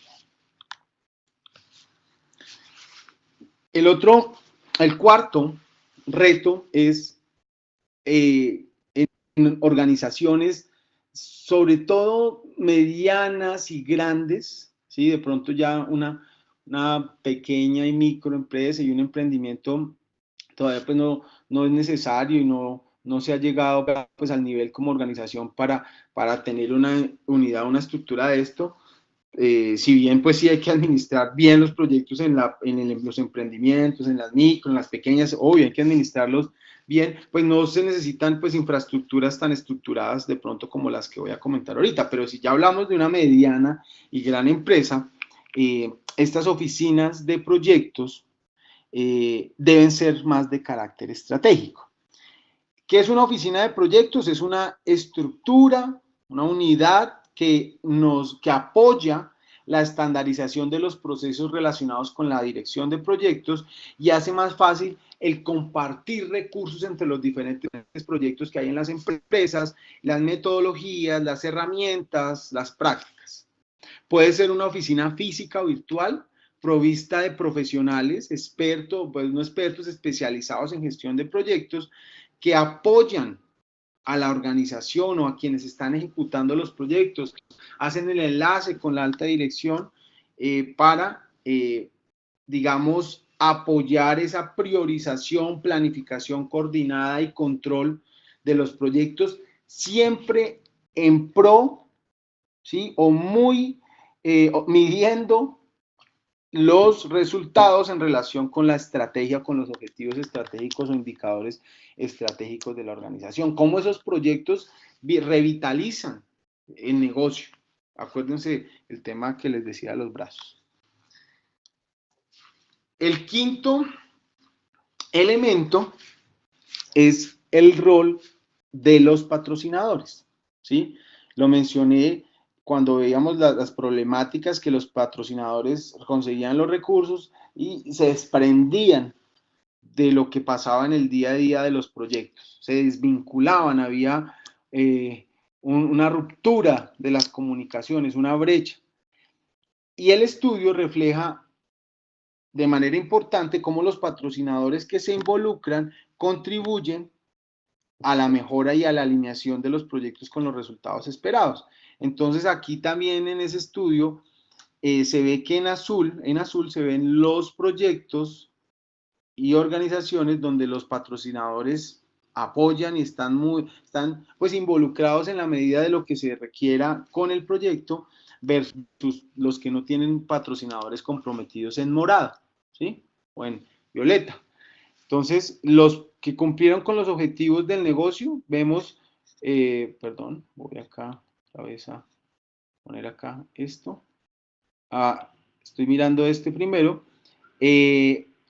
El cuarto reto es en organizaciones, sobre todo medianas y grandes, ¿sí? De pronto ya una pequeña y microempresa y un emprendimiento todavía pues no es necesario y no no se ha llegado pues al nivel como organización para tener una unidad, una estructura de esto. Si bien pues sí hay que administrar bien los proyectos los emprendimientos, en las micro, en las pequeñas, obvio hay que administrarlos bien, pues no se necesitan pues infraestructuras tan estructuradas de pronto como las que voy a comentar ahorita, pero si ya hablamos de una mediana y gran empresa, estas oficinas de proyectos deben ser más de carácter estratégico. ¿Qué es una oficina de proyectos? Es una estructura, una unidad que apoya la estandarización de los procesos relacionados con la dirección de proyectos y hace más fácil el compartir recursos entre los diferentes proyectos que hay en las empresas, las metodologías, las herramientas, las prácticas. Puede ser una oficina física o virtual, provista de profesionales, expertos, pues no expertos, especializados en gestión de proyectos, que apoyan a la organización o a quienes están ejecutando los proyectos, hacen el enlace con la alta dirección para, digamos, apoyar esa priorización, planificación coordinada y control de los proyectos, siempre en pro, ¿sí? O muy midiendo los resultados en relación con la estrategia, con los objetivos estratégicos o indicadores estratégicos de la organización. Cómo esos proyectos revitalizan el negocio. Acuérdense el tema que les decía de los brazos. El quinto elemento es el rol de los patrocinadores, ¿sí? Lo mencioné cuando veíamos las problemáticas que los patrocinadores conseguían los recursos y se desprendían de lo que pasaba en el día a día de los proyectos, se desvinculaban, había una ruptura de las comunicaciones, una brecha. Y el estudio refleja de manera importante cómo los patrocinadores que se involucran contribuyen a la mejora y a la alineación de los proyectos con los resultados esperados. Entonces aquí también en ese estudio se ve que en azul se ven los proyectos y organizaciones donde los patrocinadores apoyan y están pues involucrados en la medida de lo que se requiera con el proyecto versus los que no tienen patrocinadores comprometidos en morado, ¿sí? O en violeta. Entonces, los que cumplieron con los objetivos del negocio, vemos, perdón, voy acá otra vez a poner acá esto. Estoy mirando este primero.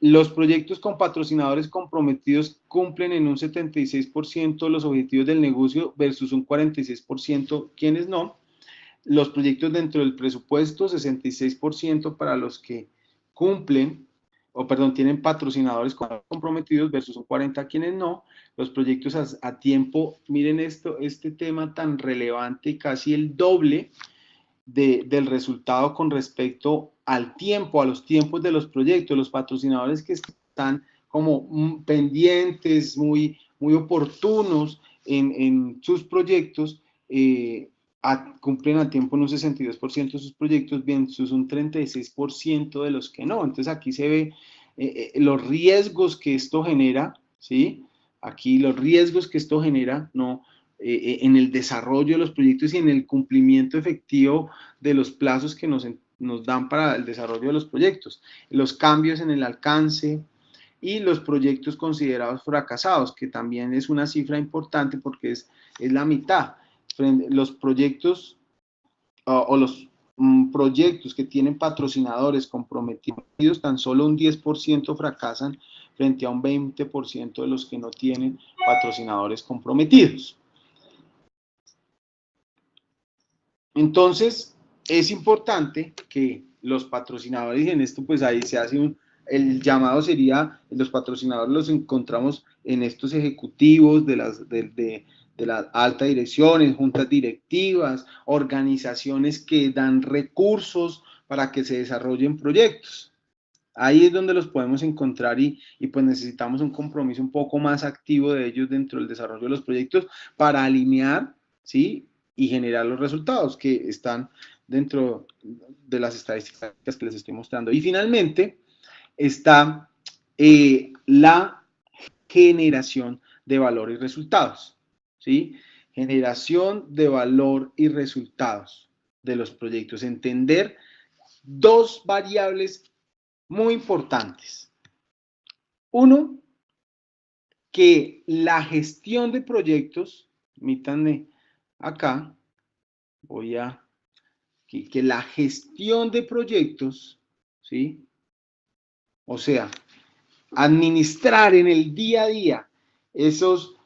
Los proyectos con patrocinadores comprometidos cumplen en un 76% los objetivos del negocio versus un 46% quienes no. Los proyectos dentro del presupuesto, 66% para los que cumplen, tienen patrocinadores comprometidos versus un 40% quienes no. Los proyectos a tiempo, miren este tema tan relevante, casi el doble del resultado con respecto al tiempo, a los tiempos de los proyectos. Los patrocinadores que están como pendientes, muy oportunos en sus proyectos, cumplen a tiempo en un 62% de sus proyectos, versus un 36% de los que no. Entonces aquí se ve los riesgos que esto genera, ¿sí? Aquí los riesgos que esto genera, ¿no? En el desarrollo de los proyectos y en el cumplimiento efectivo de los plazos que nos dan para el desarrollo de los proyectos, los cambios en el alcance y los proyectos considerados fracasados, que también es una cifra importante porque es la mitad. Los proyectos o los proyectos que tienen patrocinadores comprometidos, tan solo un 10% fracasan frente a un 20% de los que no tienen patrocinadores comprometidos. Entonces, es importante que los patrocinadores, y en esto pues ahí se hace el llamado sería, los patrocinadores los encontramos en estos ejecutivos de la alta dirección, en juntas directivas, organizaciones que dan recursos para que se desarrollen proyectos. Ahí es donde los podemos encontrar y pues necesitamos un compromiso un poco más activo de ellos dentro del desarrollo de los proyectos para alinear, ¿sí? Y generar los resultados que están dentro de las estadísticas que les estoy mostrando. Y finalmente está la generación de valor y resultados, ¿sí? Generación de valor y resultados de los proyectos. Entender dos variables muy importantes. Uno, que la gestión de proyectos, permítanme acá, voy a, que la gestión de proyectos, ¿sí? O sea, administrar en el día a día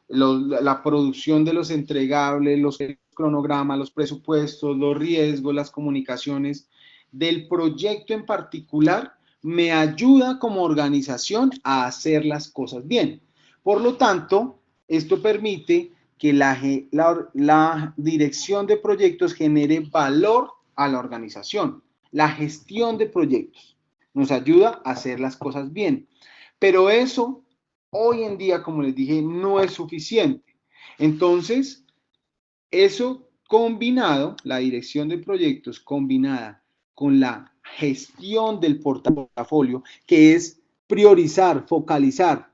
la producción de los entregables, los cronogramas, los presupuestos, los riesgos, las comunicaciones del proyecto en particular, me ayuda como organización a hacer las cosas bien. Por lo tanto, esto permite que la dirección de proyectos genere valor a la organización. La gestión de proyectos nos ayuda a hacer las cosas bien. Pero eso, hoy en día, como les dije, no es suficiente. Entonces, eso combinado, la dirección de proyectos combinada con la gestión del portafolio, que es priorizar, focalizar,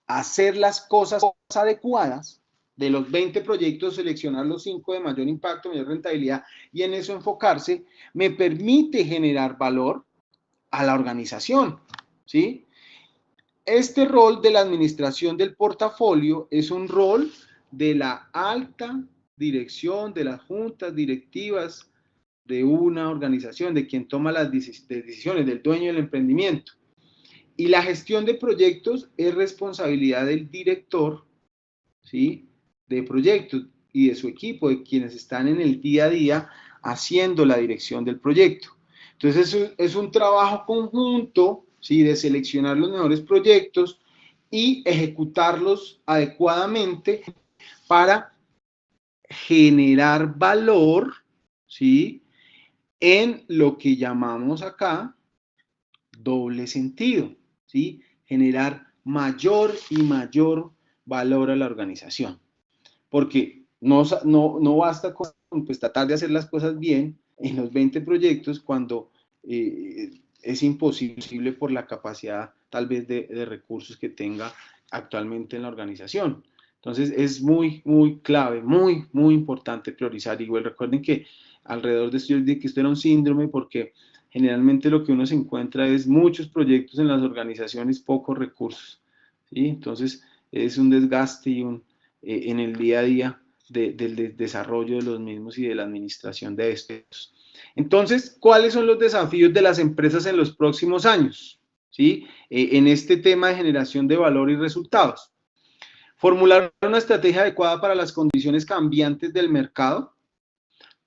hacer las cosas adecuadas. De los 20 proyectos, seleccionar los 5 de mayor impacto, mayor rentabilidad y en eso enfocarse, me permite generar valor a la organización, ¿sí? Este rol de la administración del portafolio es un rol de la alta dirección, de las juntas directivas de una organización, de quien toma las decisiones, del dueño del emprendimiento. Y la gestión de proyectos es responsabilidad del director, ¿sí?, de proyectos y de su equipo, de quienes están en el día a día haciendo la dirección del proyecto. Entonces es un trabajo conjunto, ¿sí?, de seleccionar los mejores proyectos y ejecutarlos adecuadamente para generar valor, ¿sí?, en lo que llamamos acá doble sentido, ¿sí? Generar mayor y mayor valor a la organización. Porque no basta con pues, tratar de hacer las cosas bien en los 20 proyectos cuando es imposible por la capacidad tal vez de recursos que tenga actualmente en la organización. Entonces es muy clave, muy importante priorizar. Igual recuerden que alrededor de esto yo dije que esto era un síndrome porque generalmente lo que uno se encuentra es muchos proyectos en las organizaciones, pocos recursos, ¿sí? Entonces es un desgaste y en el día a día del desarrollo de los mismos y de la administración de estos. Entonces, ¿cuáles son los desafíos de las empresas en los próximos años? ¿Sí? En este tema de generación de valor y resultados. Formular una estrategia adecuada para las condiciones cambiantes del mercado.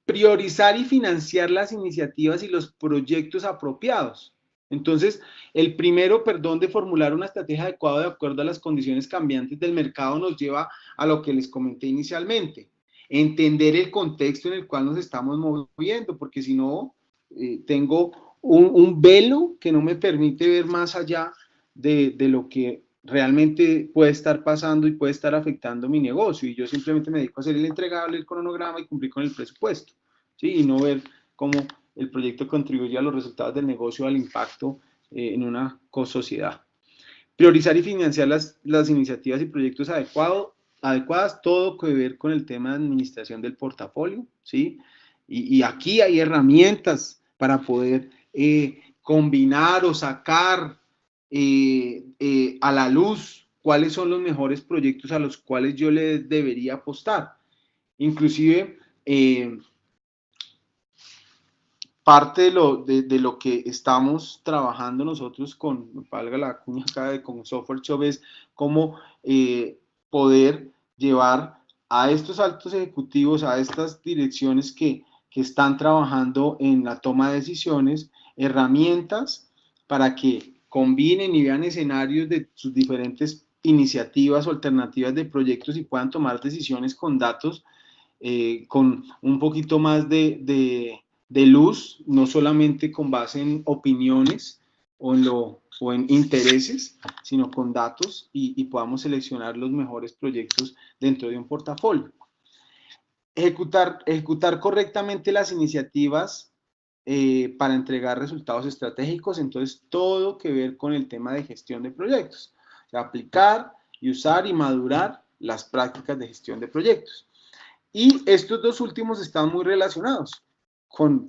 Priorizar y financiar las iniciativas y los proyectos apropiados. Entonces, el primero, de formular una estrategia adecuada de acuerdo a las condiciones cambiantes del mercado nos lleva a lo que les comenté inicialmente. Entender el contexto en el cual nos estamos moviendo, porque si no, tengo un velo que no me permite ver más allá de lo que realmente puede estar pasando y puede estar afectando mi negocio. Y yo simplemente me dedico a hacer el entregable, el cronograma y cumplir con el presupuesto, ¿sí? Y no ver cómo el proyecto contribuye a los resultados del negocio, al impacto en una sociedad. Priorizar y financiar las iniciativas y proyectos adecuadas, todo que ver con el tema de administración del portafolio, ¿sí? Y aquí hay herramientas para poder combinar o sacar a la luz cuáles son los mejores proyectos a los cuales yo le debería apostar. Inclusive, parte de lo que estamos trabajando nosotros con, valga la cuña acá, con Software Shop es cómo poder llevar a estos altos ejecutivos, a estas direcciones que están trabajando en la toma de decisiones, herramientas para que combinen y vean escenarios de sus diferentes iniciativas o alternativas de proyectos y puedan tomar decisiones con datos, con un poquito más de luz, no solamente con base en opiniones o en intereses, sino con datos y podamos seleccionar los mejores proyectos dentro de un portafolio. Ejecutar correctamente las iniciativas para entregar resultados estratégicos, entonces todo que ver con el tema de gestión de proyectos. O sea, aplicar y usar y madurar las prácticas de gestión de proyectos. Y estos dos últimos están muy relacionados con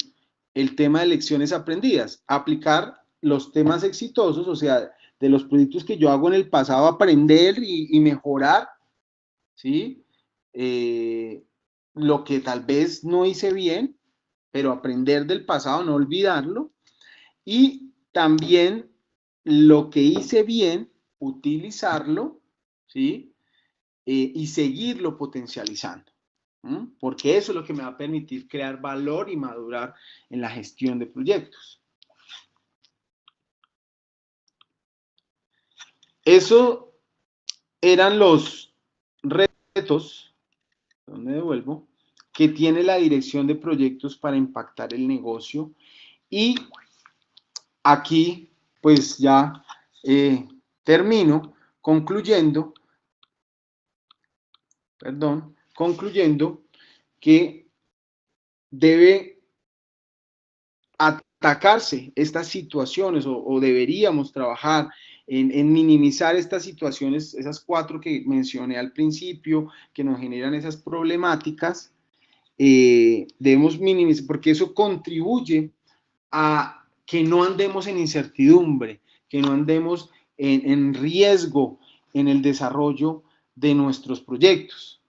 el tema de lecciones aprendidas. Aplicar los temas exitosos, o sea, de los proyectos que yo hago en el pasado, aprender y mejorar, ¿sí? Lo que tal vez no hice bien, pero aprender del pasado, no olvidarlo. Y también lo que hice bien, utilizarlo, ¿sí? Y seguirlo potencializando. Porque eso es lo que me va a permitir crear valor y madurar en la gestión de proyectos. Eso eran los retos, donde devuelvo, que tiene la dirección de proyectos para impactar el negocio. Y aquí, pues ya termino concluyendo, que debe atacarse estas situaciones o deberíamos trabajar en minimizar estas situaciones, esas 4 que mencioné al principio, que nos generan esas problemáticas, debemos minimizar, porque eso contribuye a que no andemos en incertidumbre, que no andemos en riesgo en el desarrollo de nuestros proyectos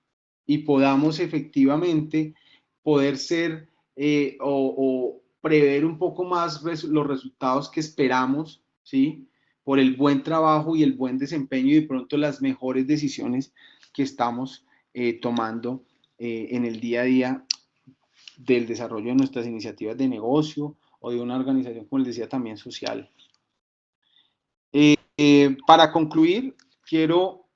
y podamos efectivamente poder ser o prever un poco más los resultados que esperamos, ¿sí? Por el buen trabajo y el buen desempeño y de pronto las mejores decisiones que estamos tomando en el día a día del desarrollo de nuestras iniciativas de negocio o de una organización, como les decía, también social. Para concluir, quiero,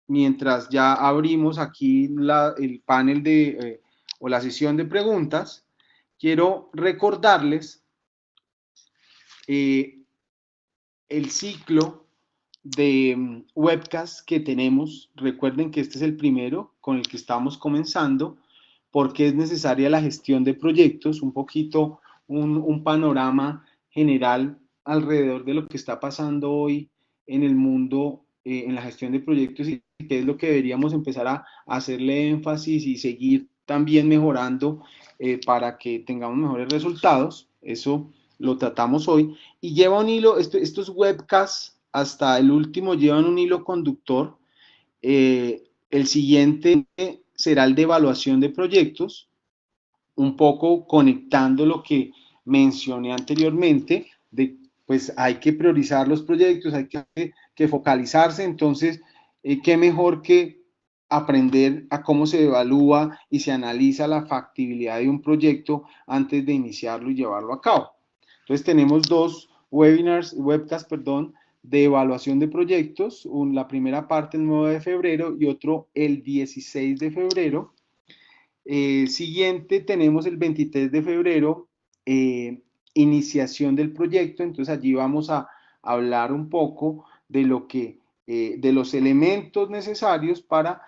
mientras ya abrimos aquí el panel o la sesión de preguntas, quiero recordarles el ciclo de webcast que tenemos. Recuerden que este es el primero con el que estamos comenzando, porque es necesaria la gestión de proyectos, un poquito un panorama general alrededor de lo que está pasando hoy en el mundo, en la gestión de proyectos y qué es lo que deberíamos empezar a hacerle énfasis y seguir también mejorando para que tengamos mejores resultados. Eso lo tratamos hoy. Y lleva un hilo, estos webcasts hasta el último llevan un hilo conductor. El siguiente será el de evaluación de proyectos, un poco conectando lo que mencioné anteriormente, de pues hay que priorizar los proyectos, hay que focalizarse, entonces, qué mejor que aprender a cómo se evalúa y se analiza la factibilidad de un proyecto antes de iniciarlo y llevarlo a cabo. Entonces tenemos dos webcasts, de evaluación de proyectos, la primera parte el 9 de febrero y otro el 16 de febrero. Siguiente tenemos el 23 de febrero, iniciación del proyecto, entonces allí vamos a hablar un poco de lo que, de los elementos necesarios para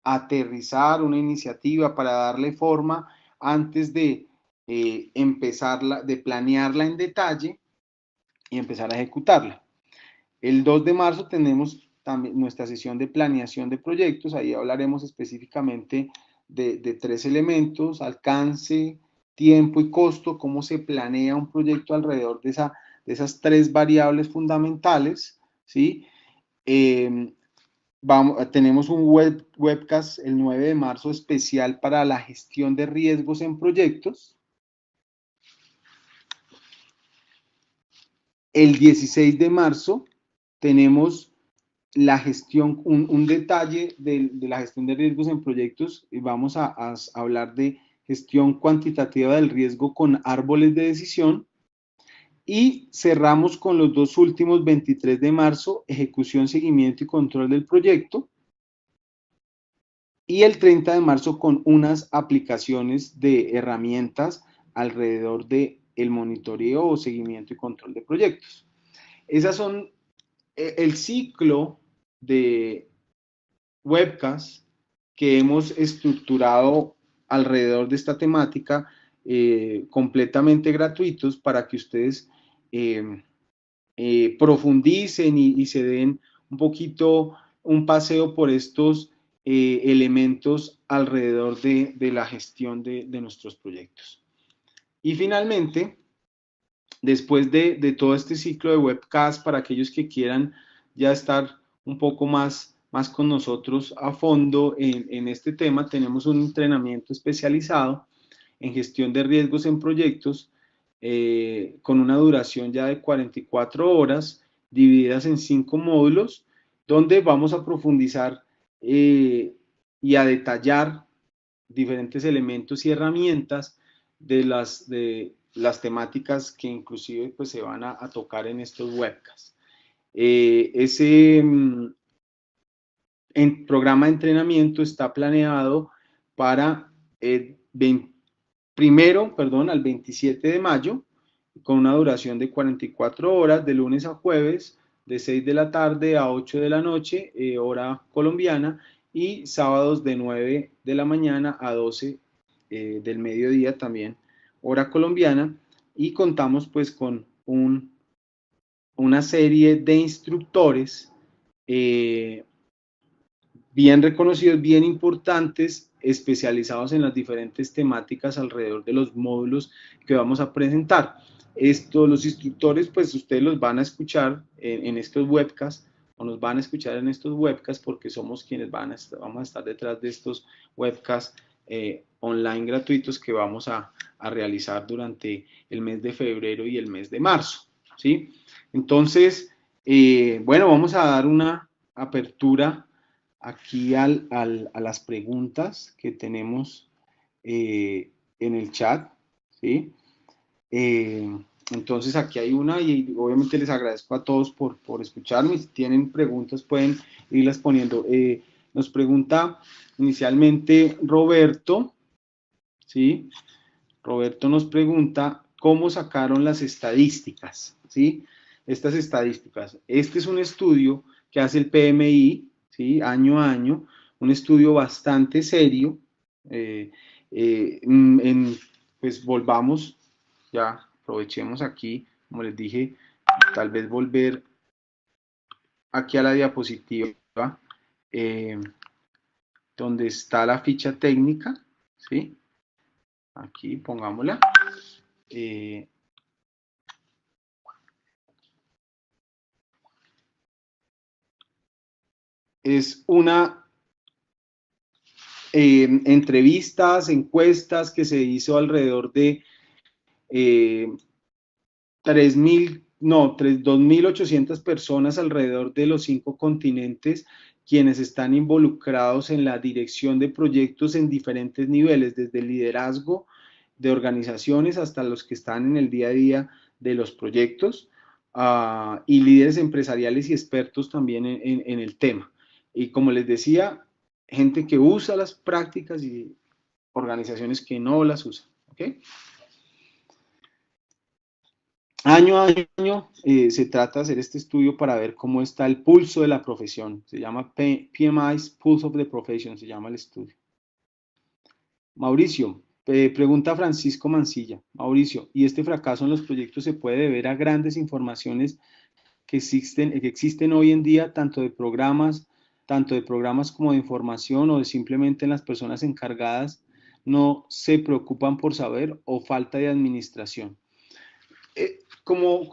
aterrizar una iniciativa, para darle forma antes de empezarla, de planearla en detalle y empezar a ejecutarla. El 2 de marzo tenemos también nuestra sesión de planeación de proyectos, ahí hablaremos específicamente de 3 elementos: alcance, tiempo y costo, cómo se planea un proyecto alrededor de esas 3 variables fundamentales, ¿sí? Tenemos un webcast el 9 de marzo especial para la gestión de riesgos en proyectos. El 16 de marzo tenemos la gestión, un detalle de la gestión de riesgos en proyectos, y vamos a hablar de gestión cuantitativa del riesgo con árboles de decisión. Y cerramos con los dos últimos, 23 de marzo, ejecución, seguimiento y control del proyecto. Y el 30 de marzo con unas aplicaciones de herramientas alrededor del monitoreo o seguimiento y control de proyectos. Esas son el ciclo de webcasts que hemos estructurado alrededor de esta temática, completamente gratuitos para que ustedes profundicen y se den un poquito un paseo por estos elementos alrededor de la gestión de nuestros proyectos. Y finalmente, después de todo este ciclo de webcast, para aquellos que quieran ya estar un poco más con nosotros a fondo en este tema, tenemos un entrenamiento especializado en gestión de riesgos en proyectos con una duración ya de 44 horas, divididas en 5 módulos, donde vamos a profundizar y a detallar diferentes elementos y herramientas de las temáticas que inclusive pues, se van a tocar en estos webcasts. Ese programa de entrenamiento está planeado para el al 27 de mayo, con una duración de 44 horas, de lunes a jueves, de 6 de la tarde a 8 de la noche, hora colombiana, y sábados de 9 de la mañana a 12 del mediodía también, hora colombiana, y contamos pues con una serie de instructores bien reconocidos, bien importantes, especializados en las diferentes temáticas alrededor de los módulos que vamos a presentar. Los instructores, pues ustedes los van a escuchar en estos webcasts, o nos van a escuchar en estos webcasts, porque somos quienes vamos a estar detrás de estos webcasts online gratuitos que vamos a realizar durante el mes de febrero y el mes de marzo, ¿sí? Entonces, bueno, vamos a dar una apertura aquí a las preguntas que tenemos en el chat, ¿sí? Entonces aquí hay una y obviamente les agradezco a todos por escucharme. Si tienen preguntas pueden irlas poniendo. Nos pregunta inicialmente Roberto, ¿sí? Roberto nos pregunta cómo sacaron las estadísticas, ¿sí? Estas estadísticas. Este es un estudio que hace el PMI, ¿sí? Año a año, un estudio bastante serio. Pues volvamos, ya aprovechemos aquí, como les dije, tal vez volver aquí a la diapositiva, eh, donde está la ficha técnica, ¿sí? Aquí pongámosla. Es una entrevistas, encuestas que se hizo alrededor de 2.800 personas alrededor de los 5 continentes, quienes están involucrados en la dirección de proyectos en diferentes niveles, desde el liderazgo de organizaciones hasta los que están en el día a día de los proyectos, y líderes empresariales y expertos también en el tema. Y como les decía, gente que usa las prácticas y organizaciones que no las usan, ¿ok? Año a año se trata de hacer este estudio para ver cómo está el pulso de la profesión. Se llama PMI's Pulse of the Profession, se llama el estudio. Mauricio, pregunta Francisco Mancilla. Mauricio, ¿y este fracaso en los proyectos se puede deber a grandes informaciones que existen hoy en día, tanto de programas como de información, o de simplemente en las personas encargadas no se preocupan por saber, o falta de administración? Como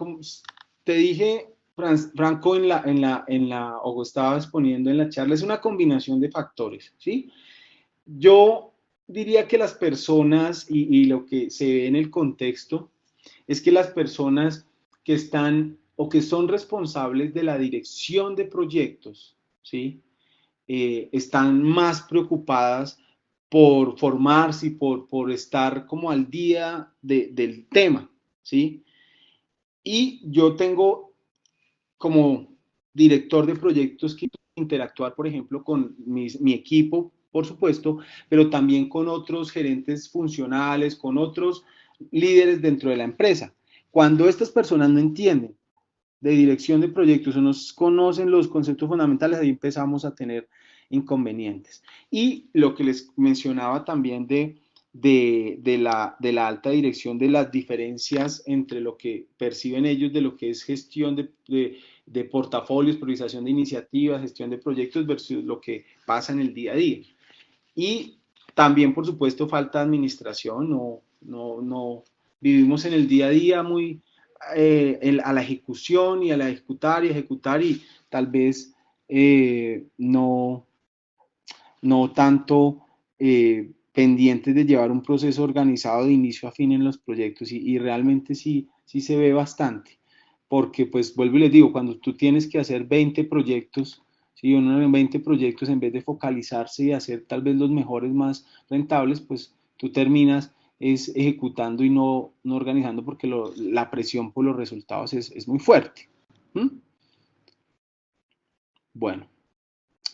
te dije, Franco, o estaba exponiendo en la charla, es una combinación de factores, ¿sí? Yo diría que las personas, y lo que se ve en el contexto, es que las personas que están o que son responsables de la dirección de proyectos, ¿sí? Están más preocupadas por formarse y por estar como al día del tema, ¿sí? Y yo tengo como director de proyectos que interactuar, por ejemplo, con mi equipo, por supuesto, pero también con otros gerentes funcionales, con otros líderes dentro de la empresa. Cuando estas personas no entienden de dirección de proyectos o no conocen los conceptos fundamentales, ahí empezamos a tener inconvenientes. Y lo que les mencionaba también de la alta dirección, de las diferencias entre lo que perciben ellos de lo que es gestión de portafolios, priorización de iniciativas, gestión de proyectos versus lo que pasa en el día a día. Y también, por supuesto, falta administración, no vivimos en el día a día muy a la ejecución y a la ejecutar y tal vez no tanto pendientes de llevar un proceso organizado de inicio a fin en los proyectos y realmente sí se ve bastante, porque pues vuelvo y les digo, cuando tú tienes que hacer 20 proyectos, si uno en 20 proyectos en vez de focalizarse y hacer tal vez los mejores más rentables, pues tú terminas es ejecutando y no organizando porque la presión por los resultados es muy fuerte. ¿Mm? Bueno.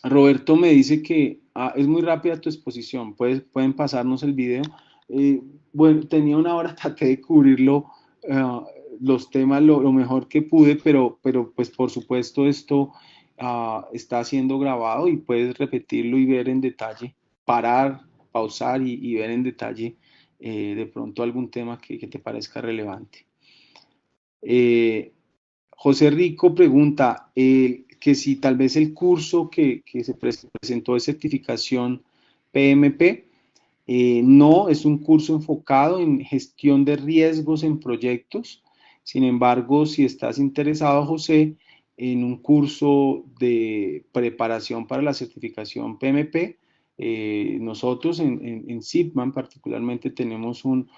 Roberto me dice que es muy rápida tu exposición, pueden pasarnos el video. Eh, bueno, tenía una hora, traté de cubrirlo, uh, los temas lo mejor que pude, pero pues por supuesto esto está siendo grabado y puedes repetirlo y ver en detalle, parar, pausar y ver en detalle de pronto algún tema que te parezca relevante. Eh, José Rico pregunta que si tal vez el curso que se presentó de certificación PMP, no es un curso enfocado en gestión de riesgos en proyectos. Sin embargo, si estás interesado, José, en un curso de preparación para la certificación PMP, nosotros en SIPMAN particularmente tenemos un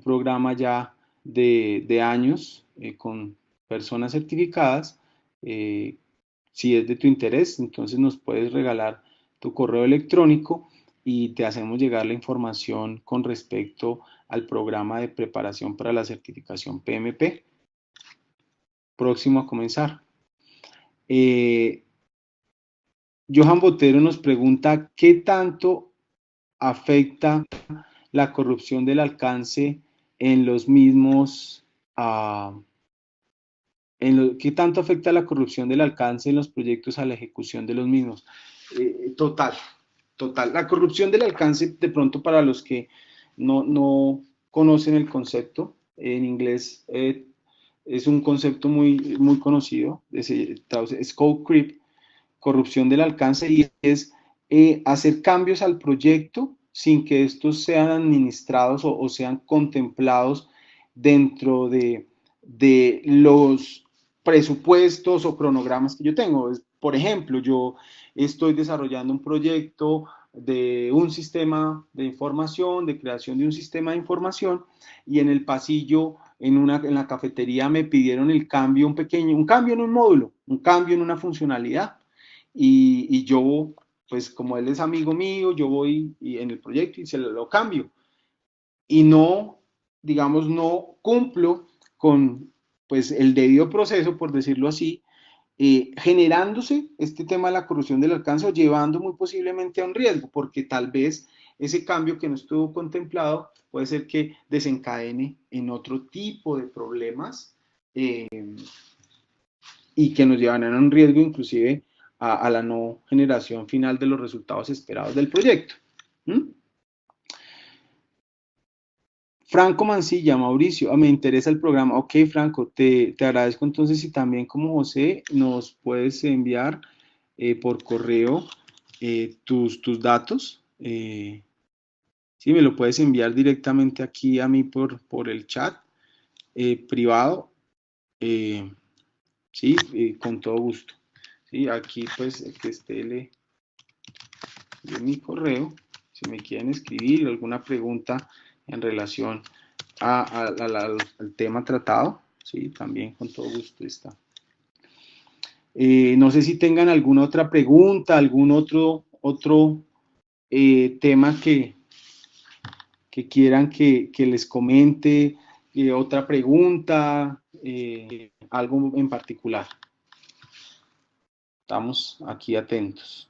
programa ya de años con personas certificadas. eh, si es de tu interés, entonces nos puedes regalar tu correo electrónico y te hacemos llegar la información con respecto al programa de preparación para la certificación PMP, próximo a comenzar. Eh, Johan Botero nos pregunta, ¿qué tanto afecta la corrupción del alcance en los mismos, qué tanto afecta la corrupción del alcance en los proyectos a la ejecución de los mismos? Total, total. La corrupción del alcance, de pronto para los que no conocen el concepto, en inglés es un concepto muy conocido, se traduce scope creep, corrupción del alcance, y es hacer cambios al proyecto sin que estos sean administrados o sean contemplados dentro de los presupuestos o cronogramas que yo tengo. Por ejemplo, yo estoy desarrollando un proyecto de un sistema de información, de creación de un sistema de información, y en el pasillo, en la cafetería me pidieron el cambio, un cambio en un módulo, un cambio en una funcionalidad, y yo, pues como él es amigo mío, yo voy en el proyecto y se lo cambio, y no, digamos, no cumplo con pues el debido proceso, por decirlo así, generándose este tema de la corrupción del alcance o llevando muy posiblemente a un riesgo, porque tal vez ese cambio que no estuvo contemplado puede ser que desencadene en otro tipo de problemas eh, y que nos llevan a un riesgo inclusive a la no generación final de los resultados esperados del proyecto. ¿Mm? Franco Mancilla, Mauricio, me interesa el programa. Ok, Franco, te agradezco entonces si también como José nos puedes enviar por correo tus datos. Sí, me lo puedes enviar directamente aquí a mí por el chat privado. eh, sí, con todo gusto. Sí, aquí pues que esté de mi correo, si me quieren escribir alguna pregunta en relación al tema tratado, sí, también con todo gusto está. No sé si tengan alguna otra pregunta, algún otro tema que quieran que les comente, otra pregunta, algo en particular. Estamos aquí atentos.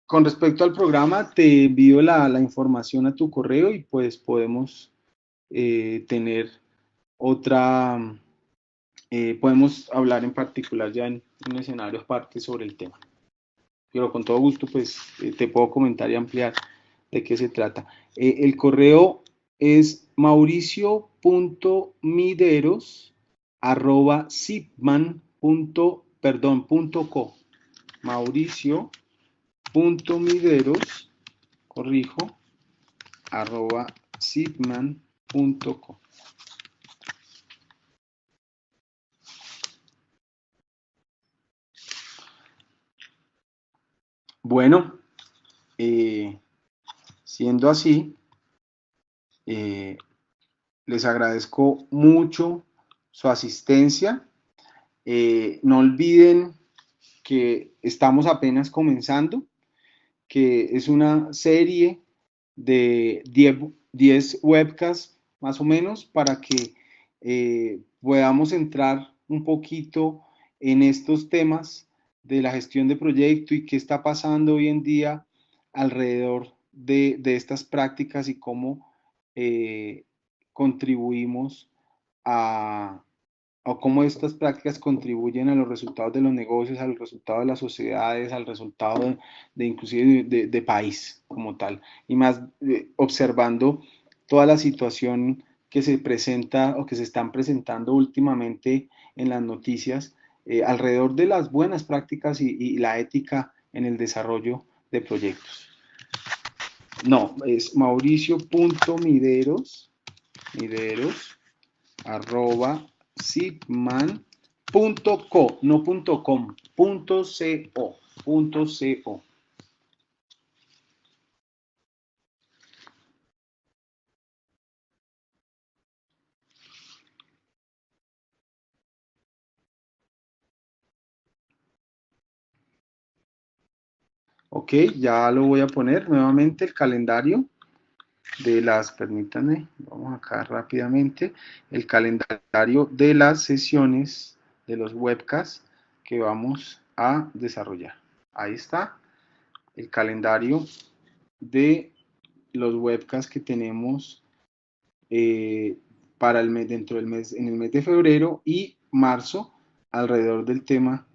Con respecto al programa, te envío la información a tu correo y pues podemos tener otra, podemos hablar en particular ya un escenario aparte sobre el tema. Pero con todo gusto, pues, te puedo comentar y ampliar de qué se trata. El correo es mauricio.mideros@zipman.co. Mauricio.mideros, corrijo, @zipman.co. Bueno, siendo así, les agradezco mucho su asistencia. No olviden que estamos apenas comenzando, que es una serie de 10 webcasts más o menos para que podamos entrar un poquito en estos temas de la gestión de proyecto y qué está pasando hoy en día alrededor de estas prácticas y cómo contribuimos a, o cómo estas prácticas contribuyen a los resultados de los negocios, al resultado de las sociedades, al resultado inclusive de país como tal, y más observando toda la situación que se presenta o que se están presentando últimamente en las noticias alrededor de las buenas prácticas y la ética en el desarrollo de proyectos. No, es mauricio.mideros, arroba zipman.co, no .com, .co. Ok, ya lo voy a poner nuevamente el calendario de las, permítanme, vamos acá rápidamente, el calendario de las sesiones de los webcasts que vamos a desarrollar. Ahí está el calendario de los webcasts que tenemos para el mes, dentro del mes, en el mes de febrero y marzo, alrededor del tema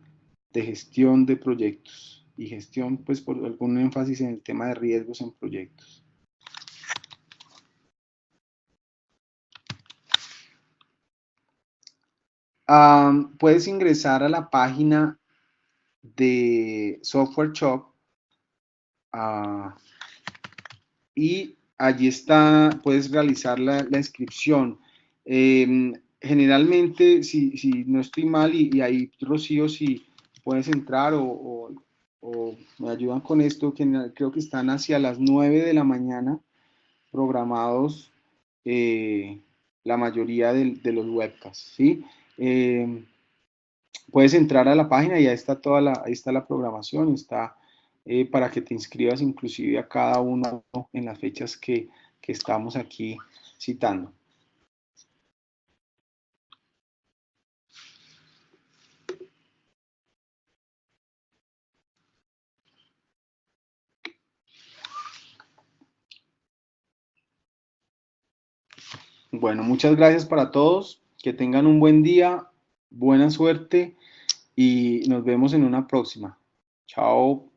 de gestión de proyectos y gestión, pues por algún énfasis en el tema de riesgos en proyectos. Puedes ingresar a la página de Software Shop y allí está, puedes realizar la inscripción. Generalmente, si no estoy mal, y ahí, Rocío, si puedes entrar o me ayudan con esto, que creo que están hacia las 9 de la mañana programados la mayoría de los webcasts, ¿sí? Puedes entrar a la página y ahí está ahí está la programación, está para que te inscribas inclusive a cada uno en las fechas que estamos aquí citando. Bueno, muchas gracias para todos, que tengan un buen día, buena suerte y nos vemos en una próxima. Chao.